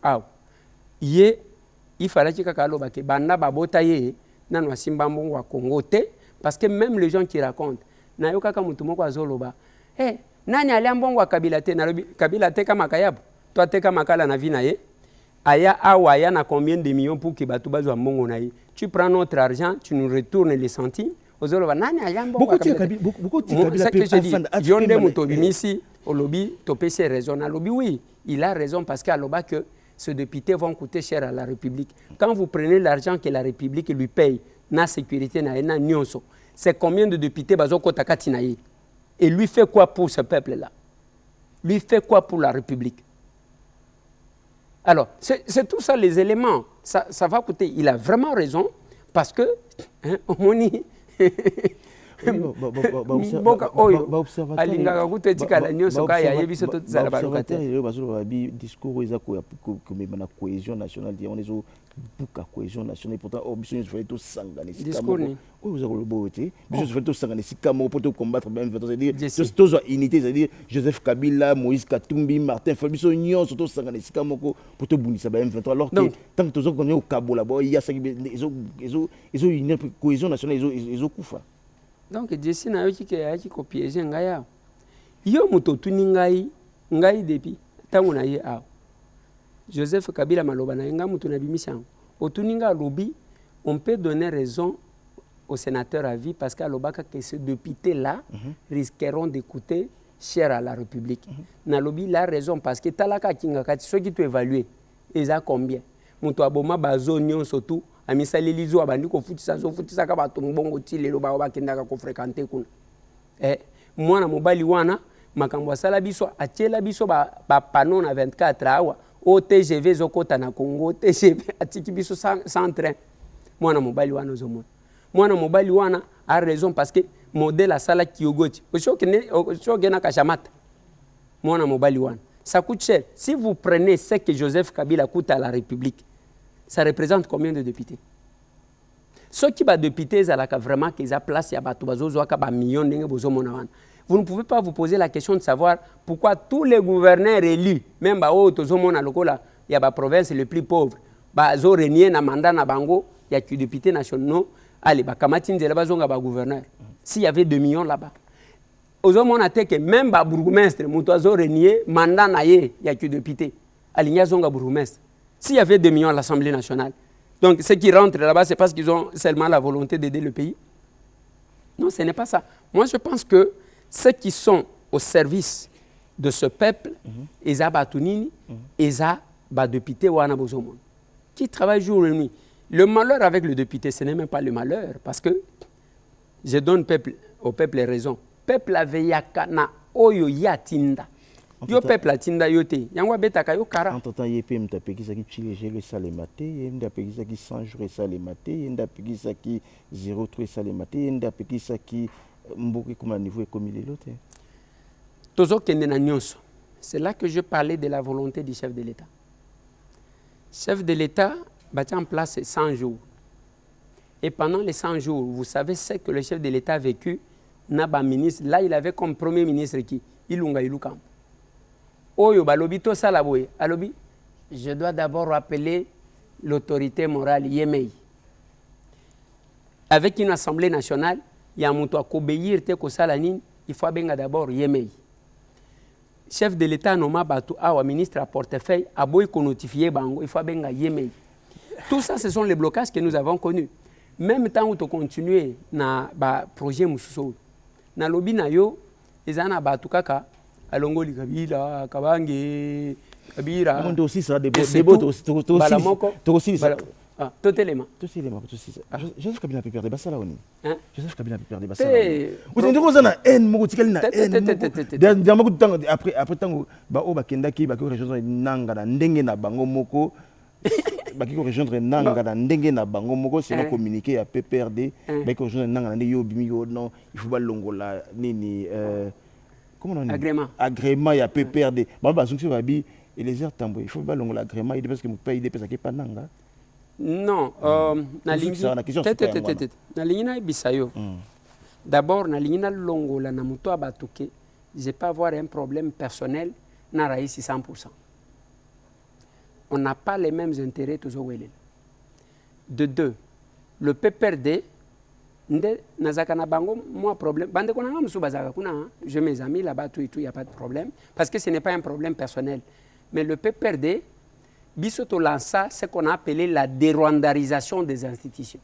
il fallait que banda babota ye nan wasimba Mbongo wa Congo te, parce que même les gens qui racontent na yo kaka mutu moko azoloba nani alia Mbongo wa Kabila te na Kabila te kama kayabu toi te kama kala na vina ye aya awa ya na combien de millions pour que batu bazwa Mbongo na ye. Tu prends notre argent, tu nous retournes les centimes. Ozoloba nani alia Mbongo wa Kabila te. C'est que je dis Yonde Mutobimisi au lobby topese raison na lobby oui, il a raison parce qu'à l'oba que ces députés vont coûter cher à la République. Quand vous prenez l'argent que la République lui paye na sécurité na nyonso, c'est combien de députés bazoko takati na ye. Et lui fait quoi pour ce peuple-là? Lui fait quoi pour la République? Alors, c'est tout ça les éléments. Ça va coûter. Il a vraiment raison parce que, Omoni, mboka oyo alingaka kutetikala nyonso kaya yebiso tozala balokate discours eza ko komema na cohésion nationale on ezo buka cohésion nationale pourtant biso nyonso fallait to sangana discours ni oyo eza kolobo te biso fallait to sangana sika moko pour combattre même c'est-à-dire tozo unité, c'est-à-dire Joseph Kabila, Moïse Katumbi, Martin Fayulu biso nyonso to sangana sika moko pour to bundisa ba M23 alors que tant que tozo connait au Kabola bo il y a ça ezo une cohésion nationale ezo kufa. Donc Jesse na yoki ke yaki ko piéger ngaya yo moto tuni ngai depuis tango na ye a Joseph Kabila maloba na nga moto na bimisa otuninga lobby on peut donner raison au sénateur à vie parce qu'à l'obaka que ces députés là risqueront de coûter cher à la République. Na lobby la raison parce que talaka kinga kati ceux qui tu évaluer ils a combien moto aboma bazo nyon surtout amisa lelizo abandi ko futisa ka bato mbongo ti lelo ba bakendaka ko fréquenter kuna mwana mobali wana makambo asala biso atiela biso ba panneau na 24 awa o TGV zokota na Congo TGV atiki biso sans train mwana mobali wana ozomona mwana mobali wana a raison parce que modèle asala kiogoti oshoke na kashamata mwana mobali wana ça coûte cher. Si vous prenez ce que Joseph Kabila coûte à la République, ça représente combien de députés? Ceux qui sont députés, vraiment qu'ils ont placé à millions de personnes. Vous ne pouvez pas vous poser la question de savoir pourquoi tous les gouverneurs élus, même il y a des provinces les plus pauvres, ils ont régné dans mandat na bango, il y a que des députés nationaux, allez, gouverneurs. S'il y avait 2 millions là-bas. Aujourd'hui, on a dit que même les bourgmestres, ils ont régné mandat na ye, il y a que des députés. Allez, bourgmestre. S'il y avait 2 millions à l'Assemblée nationale, donc ceux qui rentrent là-bas, c'est parce qu'ils ont seulement la volonté d'aider le pays. Non, ce n'est pas ça. Moi, je pense que ceux qui sont au service de ce peuple, ils ont batunini, ils ont député qui travaillent jour et nuit. Le malheur avec le député, ce n'est même pas le malheur, parce que je donne au peuple raison. Peuple avait yakana oyo yatinda. Yo peuple atinda yote. Yangwa betaka yo kara. Entre-temps, yepé mtapekisa ki chilege le salemate, mtapekisa ki 100 jours salemate, mtapekisa ki 0,3 salemate, mtapekisa ki mboki comme niveau comme il est l'autre. Tozo kende na nyonso. C'est là que je parlais de la volonté du chef de l'État. Chef de l'État bâti en place 100 jours. Et pendant les 100 jours, vous savez ce que le chef de l'État a vécu. Naba ministre, là il avait comme premier ministre qui Ilunga Ilukam. Oyo balobito salaboye, alobi, je dois d'abord rappeler l'autorité morale Yemei. Avec une assemblée nationale, il y a un mouton à obéir te ko salanine, il faut benga d'abord Yemei. Chef de l'État noma batu awa ministre à portefeuille a boy ko notifier bango, il faut benga Yemei. Tout ça ce sont les blocages que nous avons connus. Même temps où tu continues na ba projet mususo na lobi na yo ezana batu kaka alongoli Kabila Kabange Kabira on aussi ça des aussi ça totalement Joseph Kabila peut perdre basala oni Joseph Kabila peut perdre basala vous ndeko zana en moko tikali na en dernièrement temps après temps ba o bakendaki ba ko rejoindre nanga na ndenge na bango moko baki ko rejoindre nanga na ndenge na bango moko c'est le communiqué à PPRD baki ko rejoindre nanga na yo bimi yo non il faut ba longola nini comment on dit Agrément. Agrément, il y a PPRD. Bon, bah, et les airs tambour. Il faut pas l'agrément, parce que mon pays dépasse qui pas nanga. Non, na lingi na lingi na bisayo. D'abord na lingi na longo la na muto abatuke, je peux avoir un problème personnel na raïsi 100%. On n'a pas les mêmes intérêts toujours. De deux, le PPRD nde nazaka na bango moi problème bande konanga musu bazaka kuna je mes amis là-bas tout et tout, il y a pas de problème parce que ce n'est pas un problème personnel. Mais le PPRD biso to lança ce qu'on a appelé la dérwandarisation des institutions.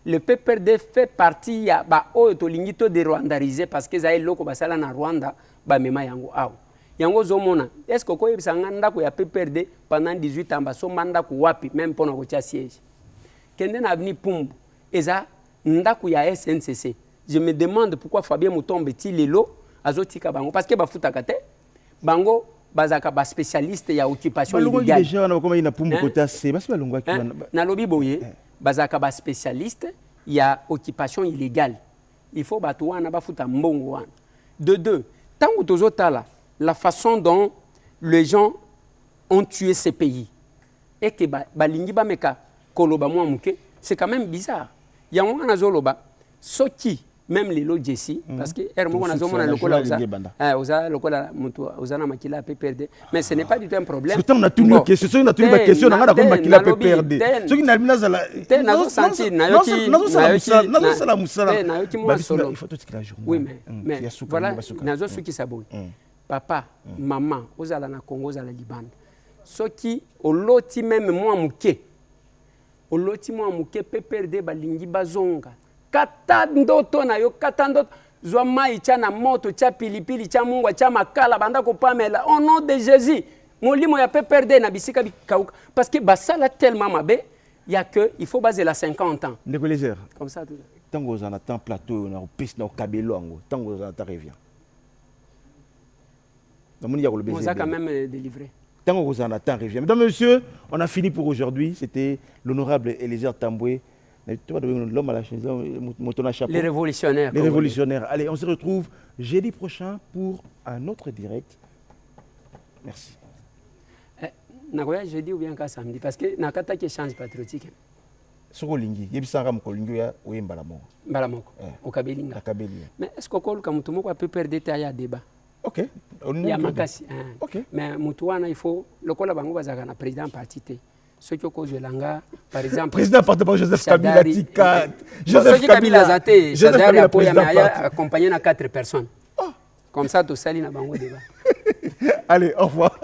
Le PPRD fait partie ya ba o to lingito dérwandariser parce que za eloko basala na Rwanda ba mema yango aw. Yango zomona est-ce que ko yebisa nganda ko ya PPRD pendant 18 ans ba so manda ko wapi même pour ko tia siège. Kende na avenue Pumbu eza ndako ya SNCC. Je me demande pourquoi Fabien Mutombe ti lelo azotika bango parce que ba futaka te bango bazaka ba spécialiste ya occupation illégale. Déjà on a comment ina Pumbu kota c'est parce que balongwa ki na lobi boye bazaka ba spécialiste ya occupation illégale. Il faut bato wana ba futa mbongo wana. De deux, tango tozotala la façon dont les gens ont tué ces pays et que balingi ba meka koloba mwa muke, c'est quand même bizarre. Yango na zoloba soki même les lots Jessie parce que hermo na zomona lokola oza lokola mutu oza na makila PPRD mais ce n'est pas du tout un problème. C'est on a tout une question, on a tout une question na ko makila PPRD. Ce qui na nazala nazo sentir nayoki sala musala nayoki moi solo. Il faut toute la journée. Oui mais voilà nazo soki saboy. Papa, maman, ozala na Congo ozala Liban. Soki oloti même moi muke oloti mwa muke PPRD balingi bazonga kata ndoto na yo kata ndoto zwa mai cha na moto cha pilipili cha mungwa cha makala banda ko pamela au nom de Jésus molimo ya PPRD na bisika bikauka parce que basala tellement mabe il y a que il faut baser la 50 ans ndeko les airs comme ça tout tango za na temps plateau na piste na kabelo ngo tango za ta revient na moni ya ko le baiser on a quand même délivré. Mesdames et messieurs, on a fini pour aujourd'hui. C'était l'honorable Eliezer Tambwe. L'homme à la chaise, les révolutionnaires. Les révolutionnaires. Allez, on se retrouve jeudi prochain pour un autre direct. Merci. Nagoya jeudi ou bien qu'à samedi parce que nakata qui change patriotique. Sokolingi, yebisanga mukolingi ya oyemba la mort. Balamoko. Au Kabelinga. Mais est-ce qu'on colle comme tout le monde peut perdre des débats? Ok. Il y a makasi. Ok. Mais mutuana il faut le kola bango bazaka na président parti te. Ceux qui cause langa par exemple président parti par Joseph Kabila tika. Joseph Kabila zate. Shadari accompagné na 4 personnes. Comme ça tout sali na bango débat. Allez, au revoir.